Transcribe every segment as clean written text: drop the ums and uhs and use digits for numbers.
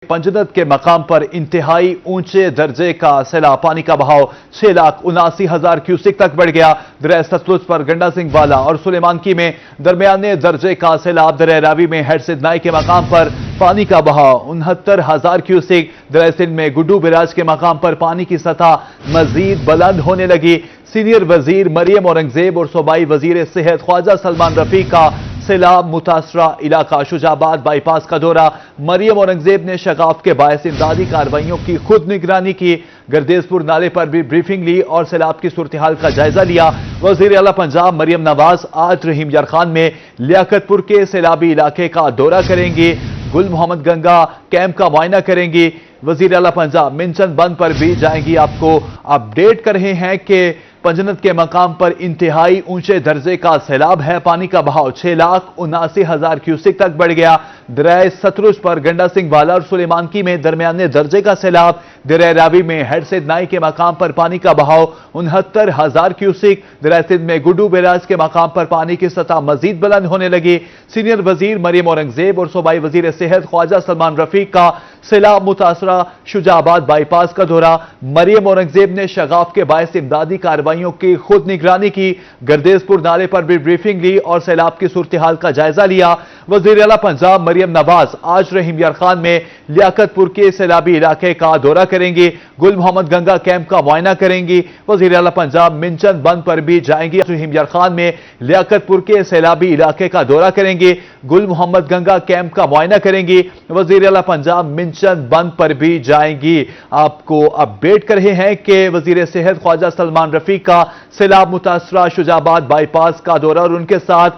पंजनत के मकाम पर इंतहाई ऊंचे दर्जे का सैलाब, पानी का बहाव 6,79,000 क्यूसेक तक बढ़ गया। दरिया सतलुज पर गंडा सिंह वाला और सुलेमानकी में दरमियाने दर्जे का सैलाब। दरिया रावी में हेडसिद नाई के मकाम पर पानी का बहाव 69,000 क्यूसेक। दरिया सिंध में गुड्डू बिराज के मकाम पर पानी की सतह मजीद बुलंद होने लगी। सीनियर वजीर मरियम औरंगजेब और सूबाई वजीर सेहत ख्वाजा सलमान रफीक का सैलाब मुतासरा इलाका शुजाबाद बाईपास का दौरा। मरियम औरंगजेब ने शगाफ के बायस इमदादी कार्रवाइयों की खुद निगरानी की। गर्देजपुर नाले पर भी ब्रीफिंग ली और सैलाब की सूरत हाल का जायजा लिया। वजीर आला पंजाब मरियम नवाज आज रहीम यार खान में लियाकतपुर के सैलाबी इलाके का दौरा करेंगी। गुल मोहम्मद गंगा कैंप का मुआयना करेंगी। वजीर आला पंजाब मिंचन बंद पर भी जाएंगी। आपको अपडेट कर रहे हैं कि पंजनत के मकाम पर इंतहाई ऊंचे दर्जे का सैलाब है। पानी का बहाव 6,79,000 क्यूसेक तक बढ़ गया। दरिया सतलुज पर गंडा सिंह वाला और सुलेमानकी में दरमियाने दर्जे का सैलाब। दरिया रावी में हेडसिद नाई के मकाम पर पानी का बहाव 69,000 क्यूसेक। दरिया सिंध में गुड्डू बिराज के मकाम पर पानी की सतह मजीद बुलंद होने लगी। सीनियर वजीर मरियम औरंगजेब और सूबाई वजीर सेहत ख्वाजा सलमान रफीक का सैलाब मुतासरा शुजाबाद बाईपास का दौरा। मरियम औरंगजेब ने शगाफ के बायस इमदादी कार्रवाइयों की खुद निगरानी की। गर्देजपुर नाले पर भी ब्रीफिंग ली और सैलाब की सूरत हाल का जायजा लिया। वजीर आला पंजाब मरियम नवाज आज रहीम यार खान में लियाकतपुर के सैलाबी इलाके का दौरा करेंगी। गुल मोहम्मद गंगा कैंप का मुआयना करेंगी। वजीर आला पंजाब मिंचन बंद पर भी जाएंगी। रहीम यार खान में लियाकतपुर के सैलाबी इलाके का दौरा करेंगी। गुल मोहम्मद गंगा कैंप का मुआयना करेंगी। वजीर आला पंजाब मिंचन बंद पर भी जाएंगी। आपको अपडेट कर रहे हैं कि वजीर सेहत ख्वाजा सलमान रफीक का सैलाब मुतासरा शुजाबाद बाईपास का दौरा और उनके साथ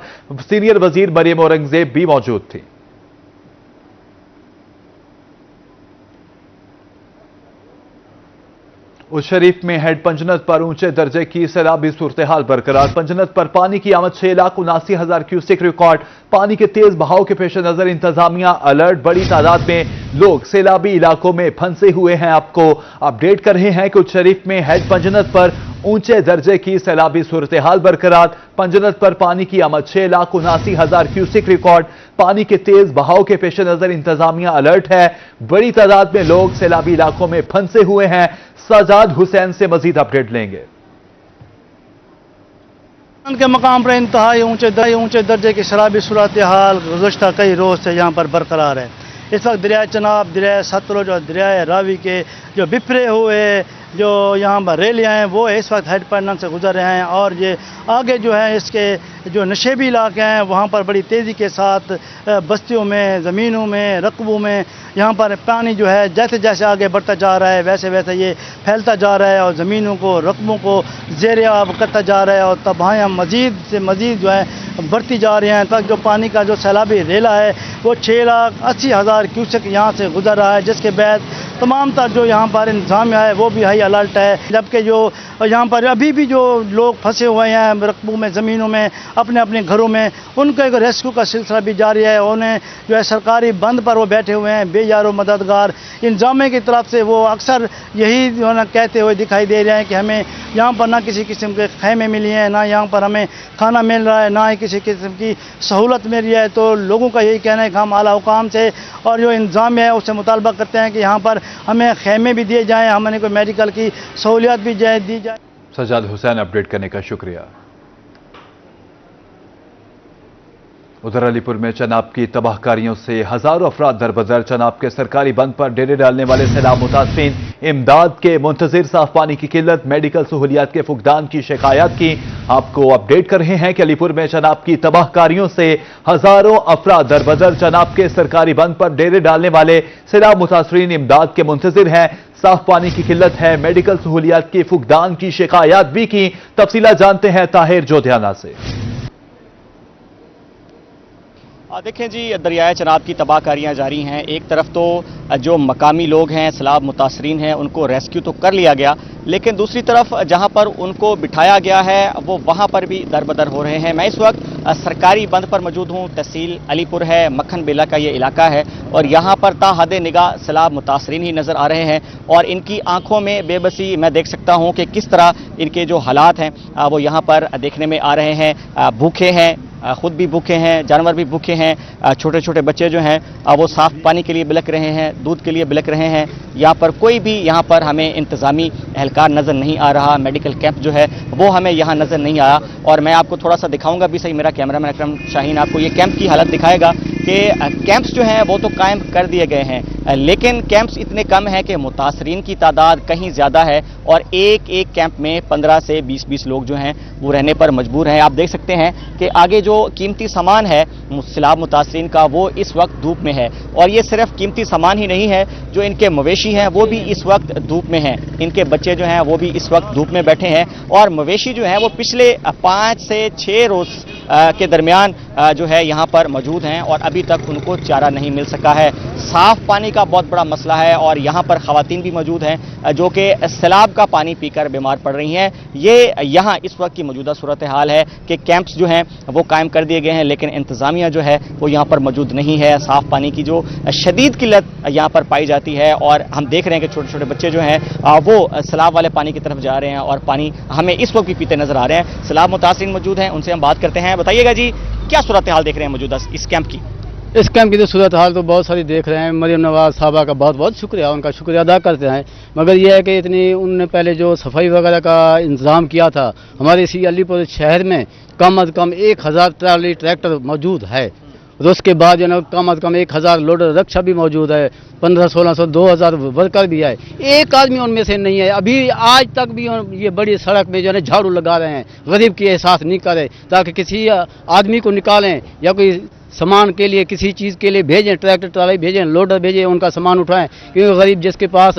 सीनियर वजीर मरियम औरंगजेब भी मौजूद थी। उस शरीफ में हेड पंजनत पर ऊंचे दर्जे की सैलाबी सूरत हाल बरकरार। पंजनत पर पानी की आमद 6,79,000 क्यूसेक रिकॉर्ड। पानी के तेज बहाव के पेश नजर इंतजामिया अलर्ट। बड़ी तादाद में लोग सैलाबी इलाकों में फंसे हुए हैं। आपको अपडेट कर रहे हैं कि उस शरीफ में हेड पंजनत पर ऊंचे दर्जे की सैलाबी सूरत हाल बरकरार। पंजनत पर पानी की आमद 6,79,000 क्यूसेक रिकॉर्ड। पानी के तेज बहाव के पेश नजर इंतजामिया अलर्ट है। बड़ी तादाद में लोग सैलाबी इलाकों में फंसे हुए हैं। सजाद हुसैन से मजीद अपडेट लेंगे। के मकाम पर इंतहाई ऊंचे दर्जे की शराबी सूरत हाल गुज़श्ता कई रोज से यहाँ पर बरकरार है। इस वक्त दरिया चनाब, दरिया सतलुज और दरिया रावी के जो बिफरे हुए जो यहाँ पर रेलियाँ हैं वो इस वक्त हेड पैनल से गुजर रहे हैं और ये आगे जो है इसके जो नशेबी इलाके हैं वहाँ पर बड़ी तेज़ी के साथ बस्तियों में, ज़मीनों में, रकबों में यहाँ पर पानी जो है जैसे जैसे आगे बढ़ता जा रहा है वैसे वैसे ये फैलता जा रहा है और ज़मीनों को, रकबों को ज़ेर आब करता जा रहा है और तबाहियाँ मज़ीद से मज़ीद जो है बढ़ती जा रही हैं। तक जो पानी का जो सैलाबी रेला है वो 6,80,000 क्यूसेक यहाँ से गुजर रहा है, जिसके बाद तमाम तर जो यहाँ पर इंतजामिया है वो भी हाई अलर्ट है। जबकि जो यहाँ पर अभी भी जो लोग फंसे हुए हैं रकबों में, ज़मीनों में, अपने अपने घरों में, उनके रेस्क्यू का सिलसिला भी जारी है। उन्हें जो है सरकारी बंद पर वो बैठे हुए हैं बेयारो मददगार। इंतजामिया की तरफ से वो अक्सर यही जो है ना कहते हुए दिखाई दे रहे हैं कि हमें यहाँ पर ना किसी किस्म के खैमे मिली हैं, ना यहाँ पर हमें खाना मिल रहा है, ना ही किसी किस्म की सहूलत मिल रही है। तो लोगों का यही कहना है कि हम आला हुकाम से और जो इंतजामिया है उससे मुतालबा करते हैं कि यहाँ पर हमें खैमे भी दिए जाएँ, हमें कोई मेडिकल की सहूलियत भी दी जाए। सजाद हुसैन अपडेट करने का शुक्रिया। उधर अलीपुर में चनाब की तबाहकारियों से हजारों अफराद दरबदर। चनाब के सरकारी बंद पर डेरे डालने वाले सैलाब मुतासिरीन इमदाद के मुंतजिर। साफ पानी की किल्लत, मेडिकल सहूलियात के फुकदान की शिकायत की। आपको अपडेट कर रहे हैं कि अलीपुर में चनाब की तबाहकारियों से हजारों अफराद दरबदर। चनाब के सरकारी बंद पर डेरे डालने वाले सैलाब मुतासिरीन इमदाद के मुंतजिर हैं। साफ पानी की किल्लत है, मेडिकल सहूलियात के फुकदान की शिकायत भी की। तफसीलात जानते हैं ताहिर जोधियाना से। देखें जी, दरियाए चनाब की तबाहकारियाँ जारी हैं। एक तरफ तो जो मकामी लोग हैं, सैलाब मुतासरीन हैं, उनको रेस्क्यू तो कर लिया गया, लेकिन दूसरी तरफ जहां पर उनको बिठाया गया है वो वहां पर भी दरबदर हो रहे हैं। मैं इस वक्त सरकारी बंद पर मौजूद हूं। तहसील अलीपुर है, मक्खन बेला का ये इलाका है। اور یہاں پر تا حد نگاہ سیلاب متاثرین ہی نظر آ رہے ہیں اور ان کی آنکھوں میں بے بسی میں دیکھ سکتا ہوں کہ کس طرح ان کے جو حالات ہیں وہ یہاں پر دیکھنے میں آ رہے ہیں. بھوکے ہیں، خود بھی بھوکے ہیں، جانور بھی بھوکے ہیں، چھوٹے چھوٹے بچے جو ہیں وہ صاف پانی کے لیے بلک رہے ہیں، دودھ کے لیے بلک رہے ہیں. یہاں پر کوئی بھی یہاں پر ہمیں انتظامی اہلکار نظر نہیں آ رہا، میڈیکل کیمپ جو ہے وہ ہمیں یہاں نظر نہیں آیا. اور میں آپ کو تھوڑا سا دکھاؤں گا بھی صحیح، میرا کیمرہ مین اکرم شاہین آپ کو یہ کیمپ کی حالت دکھائے گا کہ کیمپس جو ہیں وہ تو قائم کر دیے گئے ہیں لیکن کیمپس اتنے کم ہیں کہ متاثرین کی تعداد کہیں زیادہ ہے اور ایک کیمپ میں 15 سے 20 لوگ جو ہیں وہ رہنے پر مجبور ہیں. آپ دیکھ سکتے ہیں کہ آگے جو قیمتی سامان ہے سیلاب متاثرین کا وہ اس وقت دھوپ میں ہے اور یہ صرف قیمتی سامان ہی نہیں ہے، جو ان کے مویشی ہیں وہ بھی اس وقت دھوپ میں ہیں، ان کے بچے جو ہیں وہ بھی اس وقت دھوپ میں بیٹھے ہیں اور مویشی جو ہیں وہ پچھلے 5 سے 6 روز کے درمیان جو ہے یہاں پر موجود ہیں اور ابھی تک ان کو چارہ نہیں مل سکا ہے. صاف پانی کا بہت بڑا مسئلہ ہے اور یہاں پر خواتین بھی موجود ہیں جو کہ سیلاب کا پانی پی کر بیمار پڑ رہی ہیں. یہ یہاں اس وقت کی موجودہ صورتحال ہے کہ کیمپس جو ہیں وہ قائم کر دیے گئے ہیں لیکن انتظامیہ جو ہے وہ یہاں پر موجود نہیں ہے. صاف پانی کی جو شدید قلت یہاں پر پائی جاتی ہے اور ہم دیکھ رہے ہیں کہ چھوٹے چھوٹے بچے جو ہیں وہ سیلاب والے پانی کی طرف جا رہے ہیں اور پانی ہمیں اس وقت بھی پیتے نظر آ رہے ہیں. سیلاب متاثرین موجود ہیں، ان سے ہم بات کرتے ہیں. بتائیے گا جی کیا صورتحال دیکھ رہے ہیں موجودہ اس کیمپ کی؟ اس کیمپ کی تو صورتحال تو بہت ساری دیکھ رہے ہیں. مریم نواز صاحبہ کا بہت بہت شکریہ، ان کا شکریہ ادا کرتے ہیں، مگر یہ ہے کہ ان نے پہلے جو صفائی وغیرہ کا انتظام کیا تھا ہمارے اسی علی پور شہر میں کم از کم 1000 ٹرالی ٹریکٹر موجود ہے اور اس کے بعد جو ہے کم از کم 1000 لوڈر رکشا بھی موجود ہے، 1500-1600 2000 ورکر بھی ہے. ایک آدمی ان میں سے نہیں ہے. ابھی آج تک بھی یہ بڑی سڑک میں جو ہے جھاڑو لگا رہے ہیں، غریب کی احساس نہیں کرے تاکہ کسی آدمی کو نکالیں یا کوئی سامان کے لیے کسی چیز کے لیے بھیجیں، ٹریکٹر ٹرالی بھیجیں، لوڈر بھیجیں، ان کا سامان اٹھائیں. کیونکہ غریب جس کے پاس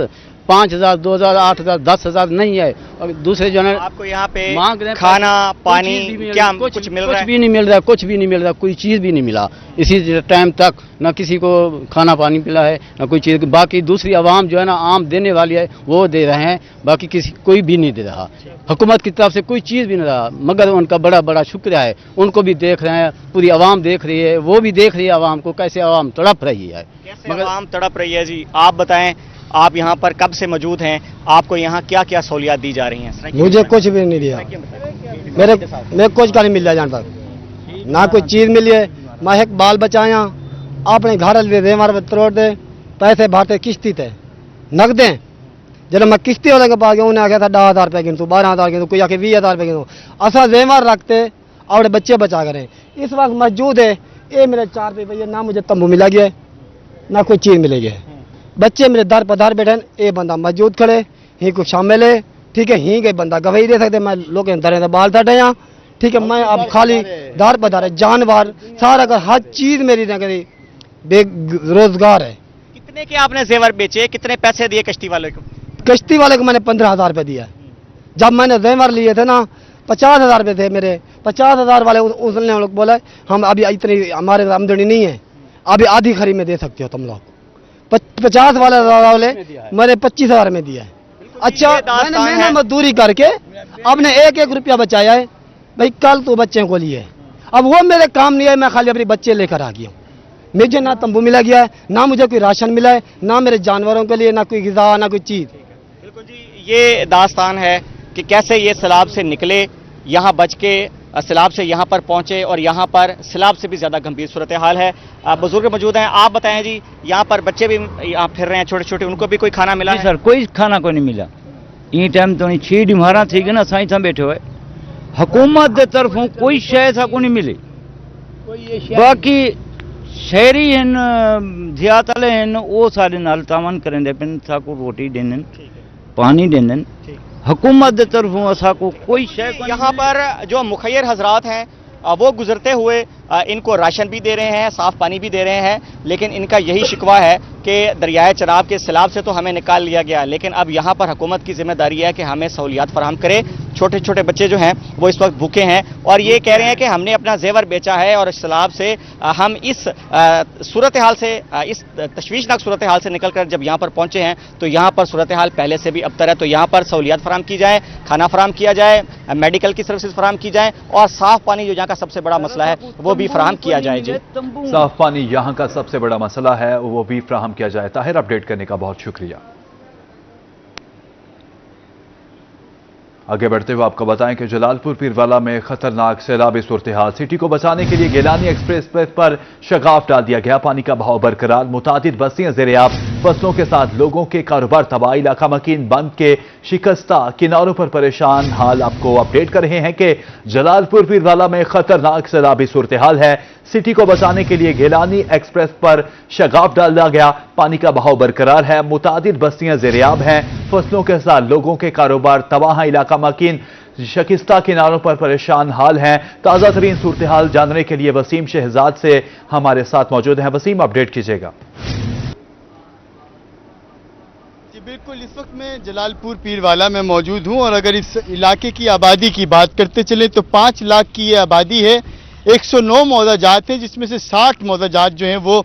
5000 2000 8000 10000 نہیں ہے اور دوسرے جو ہے آپ کو یہاں پہ مانگ رہے ہیں کھانا پانی کیا کچھ مل رہا ہے؟ بھی نہیں مل رہا، کچھ بھی نہیں مل رہا، کوئی چیز بھی نہیں ملا اسی ٹائم تک. نہ کسی کو کھانا پانی ملا ہے نہ کوئی چیز. باقی دوسری عوام جو ہے نا عام دینے والی ہے وہ دے رہے ہیں، باقی کوئی بھی نہیں دے رہا. حکومت کی طرف سے کوئی چیز بھی نہیں رہا مگر ان کا بڑا بڑا شکریہ ہے. ان کو بھی دیکھ رہے ہیں، پوری عوام دیکھ رہی ہے، وہ بھی دیکھ رہی ہے عوام کو کیسے عوام تڑپ رہی ہے. کیسے عوام تڑپ رہی ہے جی؟ آپ بتائیں، آپ یہاں پر کب سے موجود ہیں؟ آپ کو یہاں کیا کیا سہولیات دی جا رہی ہیں؟ مجھے کچھ بھی نہیں دیا، میرے کچھ کا نہیں مل رہا جان تک، نہ کوئی چیز ملی ہے. میں ایک بال بچایا اپنے گھر دے مار تروڑ دے پیسے بھرتے کشتی تے نقدیں. جب میں کشتی والے کے پاس گیا انہیں آخیا تھا 10,000 روپے گن تو 12,000 گن تو کوئی آ کے 20,000 روپے گن تو اصل زیور رکھتے اور بچے بچا کریں. اس وقت موجود ہے یہ میرے 4 روپے نہ مجھے تمبو ملا گیا ہے نہ کوئی چیز ملے گی. بچے میرے در پدار بیٹھے ہیں، یہ بندہ موجود کھڑے ہی کو شامل ہے. ٹھیک ہے، ہی کے بندہ گواہی دے سکتے. میں لوگ درے بال تھا ڈیا. ٹھیک ہے، میں اب خالی دار پدار جانور سارا کر ہر چیز میری نہ کری بے روزگار ہے. کتنے کے آپ نے زیور بیچے؟ کتنے پیسے دیے کشتی والے کو؟ کشتی والے کو میں نے 15,000 روپے دیا. جب میں نے زیور لیے تھے نا 50,000 روپے تھے میرے. 50,000 والے اس نے لوگ بولا ہم ابھی اتنی ہمارے آمدنی نہیں ہے، ابھی آدھی خرید میں دے سکتے ہو تم لوگ. 50 والے میں نے 25,000 میں دیا ہے. اچھا میں نے مزدوری کر کے اب نے 1 روپیہ بچایا ہے. بھائی کل تو بچے کو لیے اب وہ میرے کام نہیں ہے، میں خالی اپنے بچے لے کر آ گیا ہوں. مجھے نہ تمبو ملا گیا ہے، نہ مجھے کوئی راشن ملا ہے، نہ میرے جانوروں کے لیے نہ کوئی غذا نہ کوئی چیز. بالکل جی، یہ داستان ہے کہ کیسے یہ سیلاب سے نکلے، یہاں بچ کے سیلاب سے یہاں پر پہنچے اور یہاں پر سیلاب سے بھی زیادہ گمبھیر صورتحال ہے. بزرگ موجود ہیں، آپ بتائیں جی یہاں پر بچے بھی یہاں پھر رہے ہیں چھوٹے چھوٹے، ان کو بھی کوئی کھانا ملا ہے؟ سر کوئی کھانا کو نہیں ملا. یہ ٹائم تو 6 ڈیمارا تھی کہ نا سائیں تھا بیٹھے ہوئے حکومت دے طرفوں کوئی شے ایسا کو نہیں ملی. باقی شہری ہیں دیہات والے ہیں وہ سارے نال تعاون کریں دے پن سا کو روٹی دین پانی دین. حکومت دے طرفوں اسا کو کوئی شے. یہاں پر جو مخیر حضرات ہیں وہ گزرتے ہوئے ان کو راشن بھی دے رہے ہیں، صاف پانی بھی دے رہے ہیں، لیکن ان کا یہی شکوہ ہے کہ دریائے چناب کے سیلاب سے تو ہمیں نکال لیا گیا، لیکن اب یہاں پر حکومت کی ذمہ داری ہے کہ ہمیں سہولیات فراہم کرے چھوٹے چھوٹے بچے جو ہیں وہ اس وقت بھوکے ہیں اور یہ کہہ رہے ہیں کہ ہم نے اپنا زیور بیچا ہے اور سیلاب سے ہم اس صورتحال سے اس تشویشناک صورتحال سے نکل کر جب یہاں پر پہنچے ہیں تو یہاں پر صورتحال پہلے سے بھی ابتر ہے. تو یہاں پر سہولیات فراہم کی جائے, کھانا فراہم کیا جائے, میڈیکل کی سروسز فراہم کی جائیں اور صاف پانی جو یہاں کا سب سے بڑا مسئلہ ہے وہ بھی فراہم کیا جائے. جی صاف پانی یہاں کا سب سے بڑا مسئلہ ہے, وہ بھی فراہم کیا جائے. طاہر, اپڈیٹ کرنے کا بہت شکریہ. آگے بڑھتے ہوئے آپ کو بتائیں کہ جلال پور پیروالا میں خطرناک سیلابی صورتحال. سٹی کو بچانے کے لیے گیلانی ایکسپریس وے پر شگاف ڈال دیا گیا. پانی کا بہاؤ برقرار, متعدد بستیاں زیر آب, فصلوں کے ساتھ لوگوں کے کاروبار تباہ. علاقہ مکین بند کے شکستہ کناروں پر پریشان حال. آپ کو اپڈیٹ کر رہے ہیں کہ جلال پور پیروالا میں خطرناک سیلابی صورتحال ہے. سٹی کو بچانے کے لیے گیلانی ایکسپریس پر شگاف ڈال دیا گیا. پانی کا بہاؤ برقرار ہے, متعدد بستیاں زیر آب ہیں, فصلوں کے ساتھ لوگوں کے کاروبار تباہ. علاقہ مکین شکستہ کناروں پر پریشان حال ہیں. تازہ ترین صورتحال جاننے کے لیے وسیم شہزاد سے ہمارے ساتھ موجود ہیں. وسیم, اپڈیٹ کیجیے گا. جی بالکل, اس وقت میں جلال پور پیروالا میں موجود ہوں اور اگر اس علاقے کی آبادی کی بات کرتے چلیں تو 5 لاکھ کی یہ آبادی ہے. 109 موضع جات ہیں جس میں سے 60 موضع جات جو ہیں وہ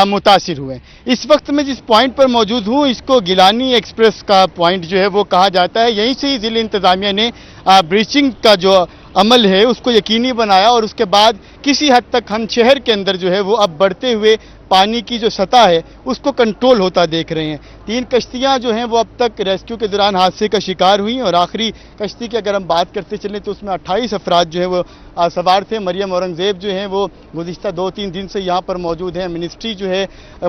متاثر ہوئے. اس وقت میں جس پوائنٹ پر موجود ہوں اس کو گیلانی ایکسپریس کا پوائنٹ جو ہے وہ کہا جاتا ہے. یہیں سے ہی ضلع انتظامیہ نے بریچنگ کا جو عمل ہے اس کو یقینی بنایا اور اس کے بعد کسی حد تک ہم شہر کے اندر جو ہے وہ اب بڑھتے ہوئے پانی کی جو سطح ہے اس کو کنٹرول ہوتا دیکھ رہے ہیں. 3 کشتیاں جو ہیں وہ اب تک ریسکیو کے دوران حادثے کا شکار ہوئیں اور آخری کشتی کی اگر ہم بات کرتے چلیں تو اس میں 28 افراد جو ہیں وہ سوار تھے. مریم اورنگزیب جو ہیں وہ گزشتہ 2-3 دن سے یہاں پر موجود ہیں. منسٹری جو ہے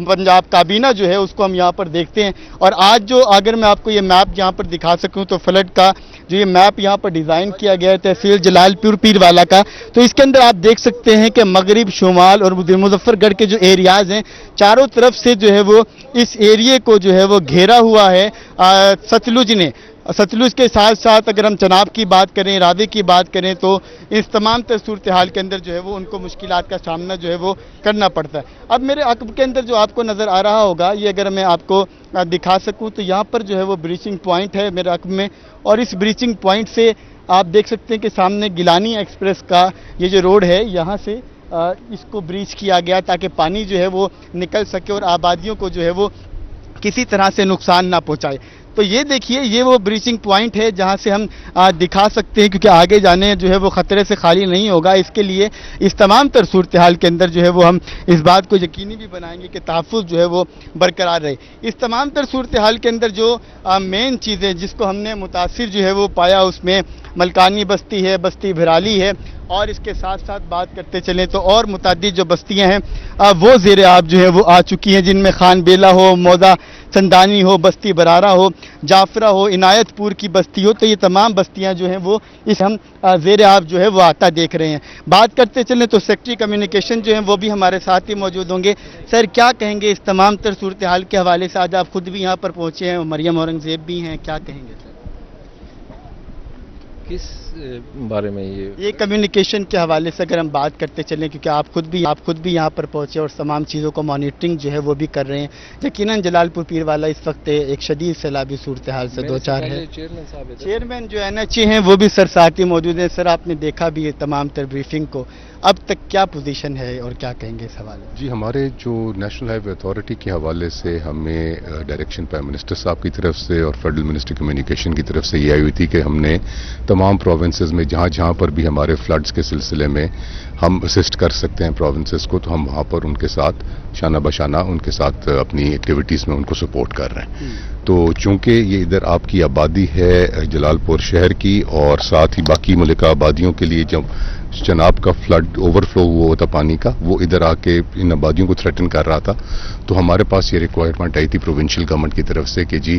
پنجاب کابینہ جو ہے اس کو ہم یہاں پر دیکھتے ہیں اور آج جو اگر میں آپ کو یہ میپ یہاں پر دکھا سکوں تو فلڈ کا جو یہ میپ یہاں پر ڈیزائن کیا گیا ہے تحصیل جلال پور پیروالا کا, تو اس کے اندر آپ دیکھ سکتے ہیں کہ مغرب, شمال اور مظفر گڑھ کے جو ایریاز ہیں چاروں طرف سے جو ہے وہ اس ایریے کو جو ہے وہ گھیرا ہوا ہے ستلج نے. ستلج کے ساتھ ساتھ اگر ہم چناب کی بات کریں, راوی کی بات کریں تو اس تمام تر صورتحال کے اندر جو ہے وہ ان کو مشکلات کا سامنا جو ہے وہ کرنا پڑتا ہے. اب میرے عقب کے اندر جو آپ کو نظر آ رہا ہوگا یہ اگر میں آپ کو دکھا سکوں تو یہاں پر جو ہے وہ بریچنگ پوائنٹ ہے میرے عقب میں اور اس بریچنگ پوائنٹ سے آپ دیکھ سکتے ہیں کہ سامنے گیلانی ایکسپریس کا یہ جو روڈ ہے یہاں سے اس کو بریچ کیا گیا تاکہ پانی جو ہے وہ نکل سکے اور آبادیوں کو جو ہے وہ کسی طرح سے نقصان نہ پہنچائے. تو یہ دیکھیے یہ وہ بریچنگ پوائنٹ ہے جہاں سے ہم دکھا سکتے ہیں کیونکہ آگے جانے جو ہے وہ خطرے سے خالی نہیں ہوگا. اس کے لیے اس تمام تر صورتحال کے اندر جو ہے وہ ہم اس بات کو یقینی بھی بنائیں گے کہ تحفظ جو ہے وہ برقرار رہے. اس تمام تر صورتحال کے اندر جو مین چیزیں جس کو ہم نے متاثر جو ہے وہ پایا اس میں ملکانی بستی ہے, بستی بھرالی ہے اور اس کے ساتھ ساتھ بات کرتے چلیں تو اور متعدد جو بستیاں ہیں وہ زیر آب جو ہے وہ آ چکی ہیں جن میں خان بیلا ہو, موضع سندانی ہو, بستی برارہ ہو, جعفرہ ہو, عنایت پور کی بستی ہو. تو یہ تمام بستیاں جو ہیں وہ اس ہم زیر آب جو ہے وہ آتا دیکھ رہے ہیں. بات کرتے چلیں تو سیکٹری کمیونیکیشن جو ہیں وہ بھی ہمارے ساتھ ہی موجود ہوں گے. سر کیا کہیں گے اس تمام تر صورتحال کے حوالے سے؟ آج آپ خود بھی یہاں پر پہنچے ہیں, مریم اورنگزیب بھی ہیں, کیا کہیں گے سر کس بارے میں؟ یہ کمیونیکیشن کے حوالے سے اگر ہم بات کرتے چلیں کیونکہ آپ خود بھی یہاں پر پہنچے اور تمام چیزوں کو مانیٹرنگ جو ہے وہ بھی کر رہے ہیں. یقیناً جلال پور پیروالا اس وقت ایک شدید سیلابی صورتحال سے دو چار ہے. چیئرمین جو NHA ہیں وہ بھی سر ساتھ ہی موجود ہیں. سر آپ نے دیکھا بھی ہے تمام تر بریفنگ کو, اب تک کیا پوزیشن ہے اور کیا کہیں گے اس حوالے؟ جی ہمارے جو نیشنل ہائی وے اتھارٹی کے حوالے سے ہمیں ڈائریکشن پرائم منسٹر صاحب کی طرف سے اور فیڈرل منسٹر کمیونیکیشن کی طرف سے یہ آئی ہوئی تھی کہ ہم نے تمام پروونسز میں جہاں پر بھی ہمارے فلڈز کے سلسلے میں ہم اسسٹ کر سکتے ہیں پروونسز کو, تو ہم وہاں پر ان کے ساتھ شانہ بشانہ ان کے ساتھ اپنی ایکٹیویٹیز میں ان کو سپورٹ کر رہے ہیں. تو چونکہ یہ ادھر آپ کی آبادی ہے جلال پور شہر کی اور ساتھ ہی باقی ملکہ آبادیوں کے لیے جب چناب کا فلڈ اوور فلو ہوا ہوتا پانی کا وہ ادھر آ کے ان آبادیوں کو تھریٹن کر رہا تھا, تو ہمارے پاس یہ ریکوائرمنٹ آئی تھی پروونشل گورنمنٹ کی طرف سے کہ جی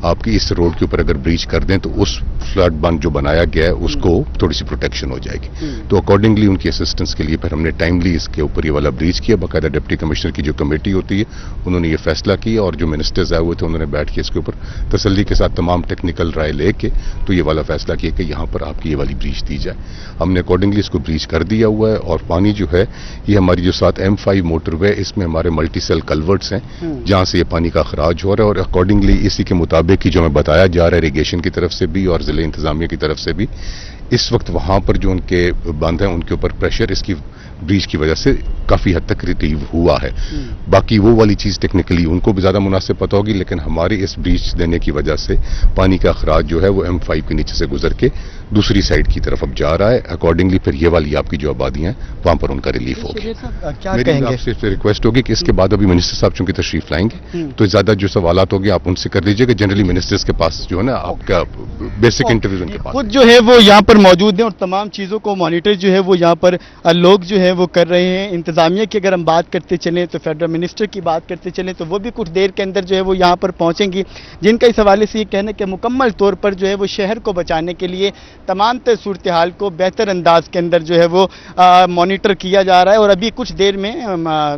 آپ کی اس روڈ کے اوپر اگر بریچ کر دیں تو اس فلڈ بند جو بنایا گیا ہے اس کو تھوڑی سی پروٹیکشن ہو جائے گی. تو اکارڈنگلی ان کی اسسٹنس کے لیے پھر ہم نے ٹائملی اس کے اوپر یہ والا بریچ کیا. باقاعدہ ڈپٹی کمشنر کی جو کمیٹی ہوتی ہے انہوں نے یہ فیصلہ کیا اور جو منسٹرز آئے ہوئے تھے انہوں نے بیٹھ کے اس उसके ऊपर तसल्ली के साथ तमाम टेक्निकल राय लेके तो ये वाला फैसला किया कि यहाँ पर आपकी ये वाली ब्रीच दी जाए। हमने अकॉर्डिंगली इसको ब्रीच कर दिया हुआ है और पानी जो है ये हमारी जो साथ M5 मोटरवे इसमें हमारे मल्टी सेल कल्वर्ट्स हैं जहाँ से ये पानी का अखराज हो रहा है और अकॉर्डिंगली इसी के मुताबिक ही जो हमें बताया जा रहा है इरिगेशन की तरफ से भी और जिले इंतजामिया की तरफ से भी इस वक्त वहां पर जो उनके बंद हैं उनके ऊपर प्रेशर इसकी ब्रीच की वजह से काफी हद तक रिलीव हुआ है। बाकी वो वाली चीज टेक्निकली उनको भी ज्यादा मुनासिब पता होगी, लेकिन हमारी इस ब्रीच देने की वजह से पानी का अखराज जो है वो M5 के नीचे से गुजर के दूसरी साइड की तरफ अब जा रहा है। अकॉर्डिंगली फिर ये वाली आपकी जो आबादियां हैं वहां पर उनका रिलीफ होगी। मेरी आपसे रिक्वेस्ट होगी कि इसके बाद अभी मिनिस्टर साहब चूंकि तशरीफ लाएंगे तो ज्यादा जो सवालात होंगे आप उनसे कर लीजिएगा। जनरली मिनिस्टर्स के पास जो है ना आपका बेसिक इंटरव्यू उनके पास खुद जो है वो यहाँ पर मौजूद हैं और तमाम चीज़ों को मॉनिटर जो है वो यहाँ पर लोग जो है वो कर रहे हैं। इंतजामिया की अगर हम बात करते चलें तो फेडरल मिनिस्टर की बात करते चलें तो वो भी कुछ देर के अंदर जो है वो यहाँ पर पहुँचेंगी, जिनका इस हवाले से ये कहना कि मुकम्मल तौर पर जो है वो शहर को बचाने के लिए तमाम सूरत हाल को बेहतर अंदाज के अंदर जो है वो मॉनिटर किया जा रहा है। और अभी कुछ देर में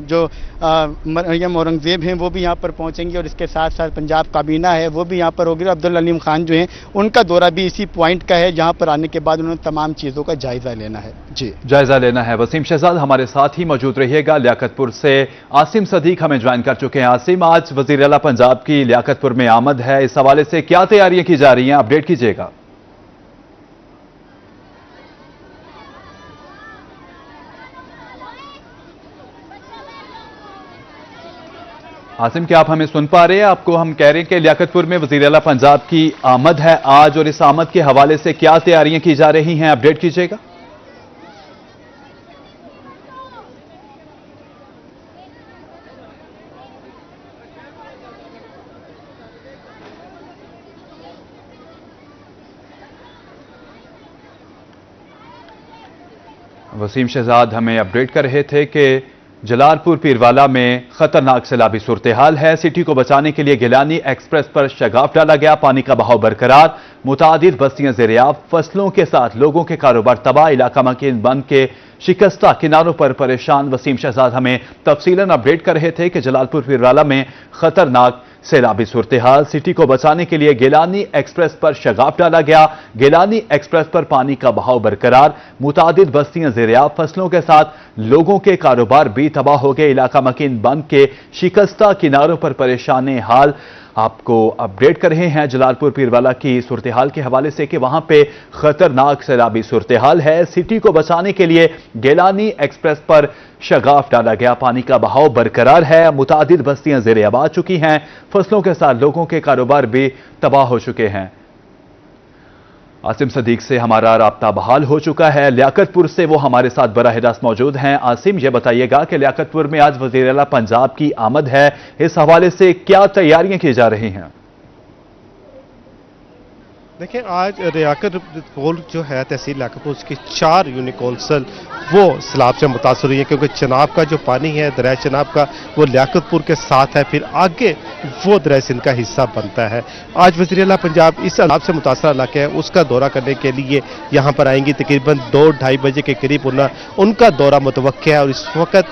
जो मरियम औरंगजेब हैं वो भी यहाँ पर पहुँचेंगे और इसके साथ साथ पंजाब काबीना है वो भी यहाँ पर होगी। अब्दुल अलीम खान जो हैं उनका दौरा भी इसी पॉइंट का है जहाँ पर आने के बाद उन्होंने तमाम चीज़ों का जायजा लेना है। जी जायजा लेना है। वसीम शहजाद हमारे साथ ही मौजूद रहिएगा। लियाकतपुर से आसिम सदीक हमें ज्वाइन कर चुके हैं। आसिम, आज वजीर आला पंजाब की लियाकतपुर में आमद है, इस हवाले से क्या तैयारियां की जा रही हैं, अपडेट कीजिएगा। आसिम, क्या आप हमें सुन पा रहे हैं? आपको हम कह रहे हैं कि लियाकतपुर में वजीर आला पंजाब की आमद है आज और इस आमद के हवाले से क्या तैयारियां की जा रही हैं, अपडेट कीजिएगा। वसीम शहजाद हमें अपडेट कर रहे थे कि जलालपुर पीरवाला में खतरनाक सैलाबी सूरत हाल है। सिटी को बचाने के लिए गिलानी एक्सप्रेस पर शगाफ डाला गया, पानी का बहाव बरकरार, मुतादिद बस्तियां ज़ेर-ए-आब, फसलों के साथ लोगों के कारोबार तबाह, इलाका मकीन बंद के शिकस्ता किनारों पर परेशान। वसीम शहजाद हमें तफसीलन अपडेट कर रहे थे कि जलालपुर पीरवाला में खतरनाक सैलाबी सूरत हाल, सिटी को बचाने के लिए गिलानी एक्सप्रेस पर शगाफ डाला गया, गिलानी एक्सप्रेस पर पानी का बहाव बरकरार, मुतादिद बस्तियां ज़ेर-ए-आब, फसलों के साथ लोगों के कारोबार भी तबाह हो गए, इलाका मकीन बंद के शिकस्ता किनारों पर परेशान हाल। आपको अपडेट कर रहे हैं जलालपुर पीरवाला की सूरत हाल के हवाले से कि वहां पे खतरनाक सैलाबी सूरत हाल है। सिटी को बचाने के लिए गिलानी एक्सप्रेस पर शगाफ डाला गया, पानी का बहाव बरकरार है, मुतादिद बस्तियां ज़ेर-ए-आब आ चुकी हैं, फसलों के साथ लोगों के कारोबार भी तबाह हो चुके हैं। आसिम सदीक से हमारा राब्ता बहाल हो चुका है। लियाकतपुर से वो हमारे साथ बराह रास्त मौजूद हैं। आसिम, ये बताइएगा कि लियाकतपुर में आज वज़ीर आला पंजाब की आमद है, इस हवाले से क्या तैयारियां की जा रही हैं? देखिए, आज लियाकतपुर जो है तहसील लियाकतपुर उसकी 4 यूनिट कौंसल वो सैलाब से मुतासर हुई है, क्योंकि चनाब का जो पानी है दरिया चनाब का वो लियाकतपुर के साथ है, फिर आगे वो दरिया सिंध का हिस्सा बनता है। आज वज़ीर आला पंजाब इस सैलाब से मुतासर इलाके है उसका दौरा करने के लिए यहाँ पर आएंगी। तकरीबन 2-2:30 बजे के करीब उनका दौरा मुतवक्किल है और इस वक्त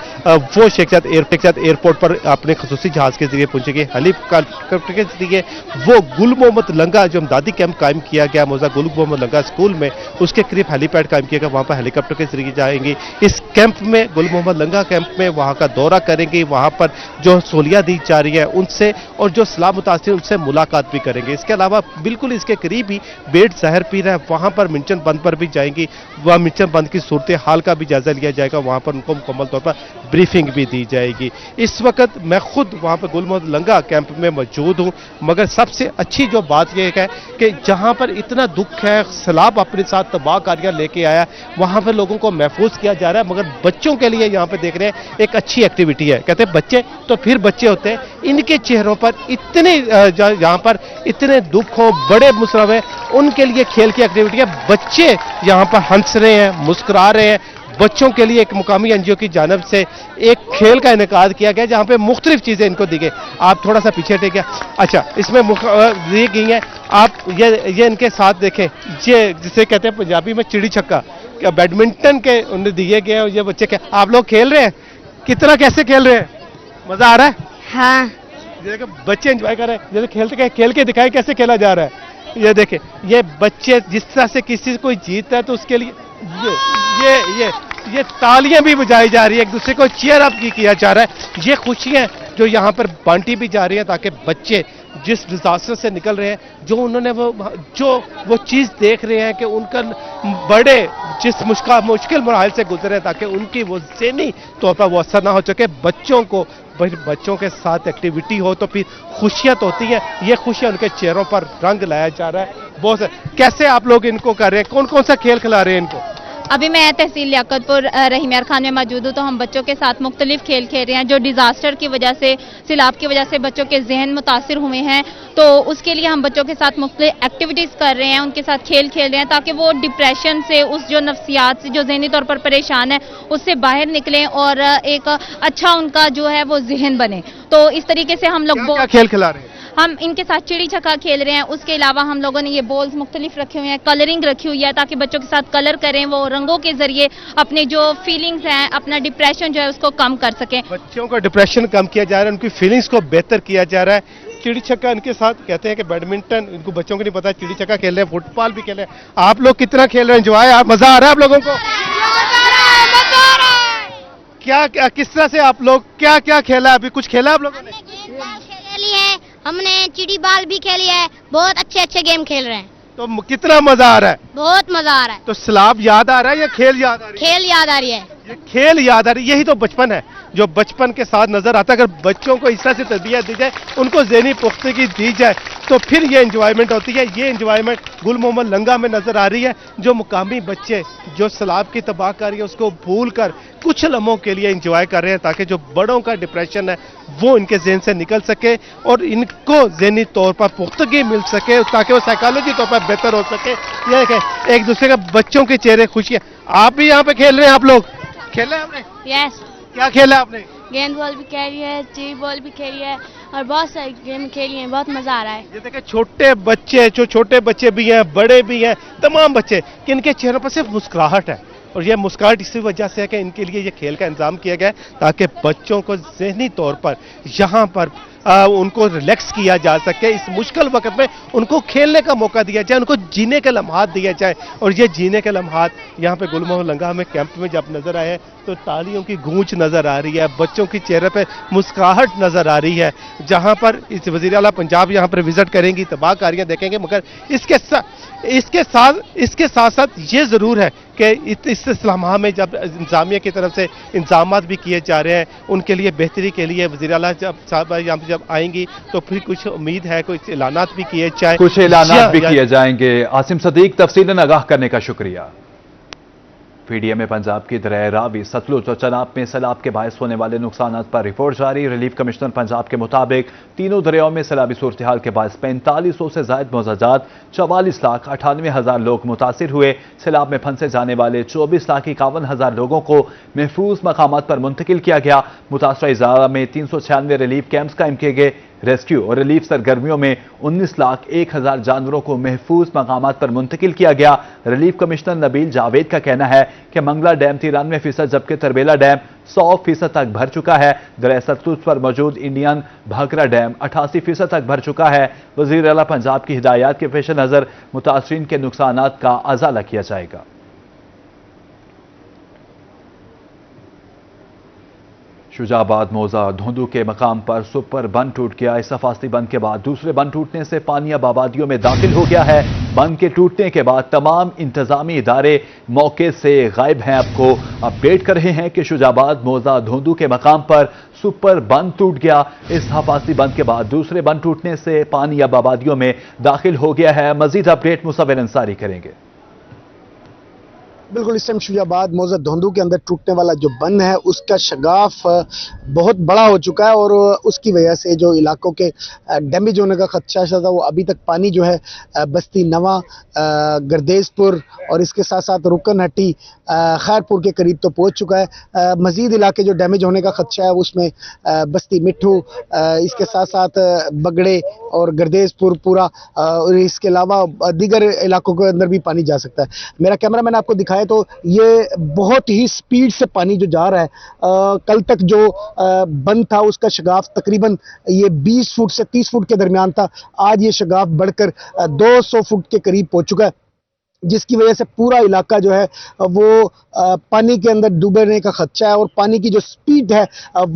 वो शेख जायद एयरपोर्ट पर अपने खसूसी जहाज़ के जरिए पहुंचेंगे। हेलीकॉप्टर के जरिए वो गुल मोहम्मद लंगा जो इमदादी कैंप कायम किया गया मौजा गुल मोहम्मद लंगा स्कूल में, उसके करीब हेलीपैड कायम किया गया, वहाँ पर हेलीकॉप्टर के जरिए जाएंगे। इस कैंप में गुल मोहम्मद लंगा कैंप में वहाँ का दौरा करेंगे, वहाँ पर जो सहूलियत दी जा रही है उनसे और जो सैलाब मुतासिर उनसे मुलाकात भी करेंगे। इसके अलावा बिल्कुल इसके करीब ही बेट जहर पीर है, वहाँ पर मिंचन बंद पर भी जाएंगी, वह मिंचन बंद की सूरत हाल का भी जायजा लिया जाएगा, वहाँ पर उनको मुकम्मल तौर पर ब्रीफिंग भी दी जाएगी। इस वक्त मैं खुद वहाँ पर गुल मोहम्मद लंगा कैंप में मौजूद हूँ, मगर सबसे अच्छी जो बात यह है कि जहाँ पर इतना दुख है, सैलाब अपने साथ तबाहकारियां लेके आया, वहां पर लोगों को महफूज किया जा रहा है, मगर बच्चों के लिए यहाँ पे देख रहे हैं एक अच्छी एक्टिविटी है। कहते हैं बच्चे तो फिर बच्चे होते हैं, इनके चेहरों पर इतने यहाँ पर इतने दुख हो, बड़े मुसरफ है, उनके लिए खेल की एक्टिविटी है। बच्चे यहाँ पर हंस रहे हैं, मुस्कुरा रहे हैं। बच्चों के लिए एक मुकामी एनजीओ की जानिब से एक खेल का इनेकाद किया गया जहाँ पे मुख्तलिफ चीज़ें इनको दी गई। आप थोड़ा सा पीछे टेकिए। अच्छा, इसमें दी गई हैं, आप ये इनके साथ देखें, ये जिसे कहते हैं पंजाबी में चिड़ी छक्का, क्या बैडमिंटन के उन्हें दिए गए हैं। ये बच्चे क्या आप लोग खेल रहे हैं? कितना कैसे खेल रहे हैं? मज़ा आ रहा है? हाँ। ये देखो बच्चे एंजॉय कर रहे हैं, जैसे खेलते हैं, खेल के दिखाएं कैसे खेला जा रहा है। ये देखें, ये बच्चे जिस तरह से किसी से कोई जीतता है तो उसके लिए ये तालियां भी बजाई जा रही है, एक दूसरे को चीयर अप किया जा रहा है। ये खुशियां जो यहाँ पर बांटी भी जा रही है ताकि बच्चे जिस डिजास्टर से निकल रहे हैं, जो उन्होंने वो चीज देख रहे हैं कि उनका बड़े जिस मुश्किल मराहल से गुजरे हैं, ताकि उनकी वो ज़हनी तौर पर वो असर ना हो सके। बच्चों के साथ एक्टिविटी हो तो फिर खुशियां तो होती हैं, ये खुशियां उनके चेहरों पर रंग लाया जा रहा है। बहुत से कैसे आप लोग इनको कर रहे हैं, कौन कौन सा खेल खिला रहे हैं इनको? अभी मैं तहसील लियाकतपुर रहीमियार खान में मौजूद हूँ, तो हम बच्चों के साथ मुख्तलिफ खेल खेल रहे हैं। जो डिजास्टर की वजह से, सैलाब की वजह से बच्चों के जहन मुतासिर हुए हैं, तो उसके लिए हम बच्चों के साथ मुख्तलिफ एक्टिविटीज़ कर रहे हैं, उनके साथ खेल खेल रहे हैं ताकि वो डिप्रेशन से, उस जो नफ्सियात से जो जहनी तौर पर परेशान है, उससे बाहर निकलें और एक अच्छा उनका जो है वो जहन बने। तो इस तरीके से हम लोग क्या खेल खिला रहे हैं? हम इनके साथ चिड़ी छक्का खेल रहे हैं। उसके अलावा हम लोगों ने ये बॉल्स मुख्तलिफ रखे हुए हैं, कलरिंग रखी हुई है ताकि बच्चों के साथ कलर करें, वो रंगों के जरिए अपने जो फीलिंग्स हैं, अपना डिप्रेशन जो है उसको कम कर सकें। बच्चों का डिप्रेशन कम किया जा रहा है, उनकी फीलिंग्स को बेहतर किया जा रहा है। चिड़ी छक्का इनके साथ कहते हैं कि बैडमिंटन, इनको बच्चों को नहीं पता, चिड़ी छक्का खेल रहे हैं, फुटबॉल भी खेल रहे हैं। आप लोग कितना खेल रहे हैं, एंजॉय, मजा आ रहा है आप लोगों को? क्या किस तरह से आप लोग क्या खेला, अभी कुछ खेला आप लोगों ने? खेली है हमने, चिड़ी बाल भी खेली है, बहुत अच्छे अच्छे गेम खेल रहे हैं। तो कितना मजा आ रहा है? बहुत मजा आ रहा है। तो सैलाब याद आ रहा है या खेल याद आ रही है? खेल याद आ रही है। ये खेल याद आ रही है, यही तो बचपन है जो बचपन के साथ नजर आता है। अगर बच्चों को इस तरह से तरबियत दी जाए, उनको ज़हनी पुख्तगी दी जाए, तो फिर ये एंजॉयमेंट होती है। ये एंजॉयमेंट गुल मोहम्मद लंगा में नजर आ रही है, जो मुकामी बच्चे जो सैलाब की तबाहकारी है उसको भूल कर कुछ लम्हों के लिए एंजॉय कर रहे हैं, ताकि जो बड़ों का डिप्रेशन है वो इनके जहन से निकल सके और इनको ज़हनी तौर पर पुख्तगी मिल सके, ताकि वो साइकोलॉजी तौर पर बेहतर हो सके। ये देखें, एक दूसरे के बच्चों के चेहरे खुशियाँ। आप भी यहाँ पे खेल रहे हैं, आप लोग खेला है आपने? यस। क्या खेला आपने? गेंद बॉल भी खेली है, चिड़ी बॉल भी खेली है और बहुत सारी गेम खेली है, बहुत मजा आ रहा है। ये देखें, छोटे बच्चे भी हैं, बड़े भी हैं, तमाम बच्चे, कि इनके चेहरों पर सिर्फ मुस्कुराहट है। और ये मुस्कुराहट इसी वजह से है कि इनके लिए ये खेल का इंतजाम किया गया है, ताकि बच्चों को ज़हनी तौर पर यहाँ पर उनको रिलैक्स किया जा सके। इस मुश्किल वक्त में उनको खेलने का मौका दिया जाए, उनको जीने के लम्हात दिया जाए। और ये जीने के लम्हात यहाँ पे गुल मोहम्मद लंगा में कैंप में जब नजर आए तो तालियों की गूंज नजर आ रही है, बच्चों की चेहरे पे मुस्कुराहट नजर आ रही है। जहाँ पर इस वज़ीर आला पंजाब यहाँ पर विजिट करेंगी, तबाहकारियाँ देखेंगे, मगर इसके साथ साथ ये ज़रूर है कि इस इस्लामा में जब इंतजामिया की तरफ से इंतजाम भी किए जा रहे हैं, उनके लिए बेहतरी के लिए वज़ीर आला साहब यहाँ पर जब आएंगी तो फिर कुछ उम्मीद है कुछ ऐलानात भी किए जाए, कुछ ऐलानात भी किए जाएंगे। आसिम सदीक, तफसीलन आगाह करने का शुक्रिया। पीडीएम में पंजाब की दरिया रावी, सतलुज और चनाब में सैलाब के बायस होने वाले नुकसान पर रिपोर्ट जारी। रिलीफ कमिश्नर पंजाब के मुताबिक तीनों दरियाओं में सैलाबी सूरत हाल के बायस 4500 से जायद मौजाजात, 44,98,000 लोग मुतासिर हुए। सैलाब में फंसे जाने वाले 24,51,000 लोगों को महफूज मकामात पर मुंतकिल किया गया। मुतासरा इजारा में 396 रिलीफ कैंप्स कायम किए गए। रेस्क्यू और रिलीफ सरगर्मियों में 19,01,000 जानवरों को महफूज मकामात पर मुंतकिल किया गया। रिलीफ कमिश्नर नबील जावेद का कहना है कि मंगला डैम 93%, जबकि तरबेला डैम 100% तक भर चुका है। दरिया सतलुज पर मौजूद इंडियन भाखरा डैम 88% तक भर चुका है। वज़ीर आला पंजाब की हिदायत के पेश नज़र मुतासरीन के नुकसानात का अज़ाला किया जाएगा। शुजाबाद मौजा धुंधु के मकाम पर सुपर बंद टूट गया। इस हिफाजती बंद के बाद दूसरे बंद टूटने से पानी अब आबादियों में दाखिल हो गया है। बंद के टूटने के बाद तमाम इंतजामी इदारे मौके से गायब हैं। आपको अपडेट कर रहे हैं कि शुजाबाद मौजा धुंधु के मकाम पर सुपर बंद टूट गया। इस हिफाजती बंद के बाद दूसरे बंद टूटने से पानी अब आबादियों में दाखिल हो गया है। मजीद अपडेट मुसव्विर अंसारी करेंगे। बिल्कुल, इस टाइम शुजाबाद मौजा धुंधु के अंदर टूटने वाला जो बंद है उसका शगाफ बहुत बड़ा हो चुका है और उसकी वजह से जो इलाकों के डैमेज होने का खदशा था वो अभी तक पानी जो है बस्ती नवा, गर्देजपुर और इसके साथ साथ रुकन हट्टी, खैरपुर के करीब तो पहुंच चुका है। मजीद इलाके जो डैमेज होने का खदशा है उसमें बस्ती मिट्ठू, इसके साथ साथ बगड़े और गर्देजपुर पूरा, और इसके अलावा दीगर इलाकों के अंदर भी पानी जा सकता है। मेरा कैमरामैन आपको दिखा دکھائے تو یہ بہت ہی سپیڈ سے پانی جو جا رہا ہے، کل تک جو بند تھا اس کا شگاف تقریباً یہ 20 فٹ سے 30 فٹ کے درمیان تھا، آج یہ شگاف بڑھ کر 200 فٹ کے قریب پہنچ چکا ہے، جس کی وجہ سے پورا علاقہ جو ہے وہ پانی کے اندر ڈوبنے کا خدشہ ہے، اور پانی کی جو سپیڈ ہے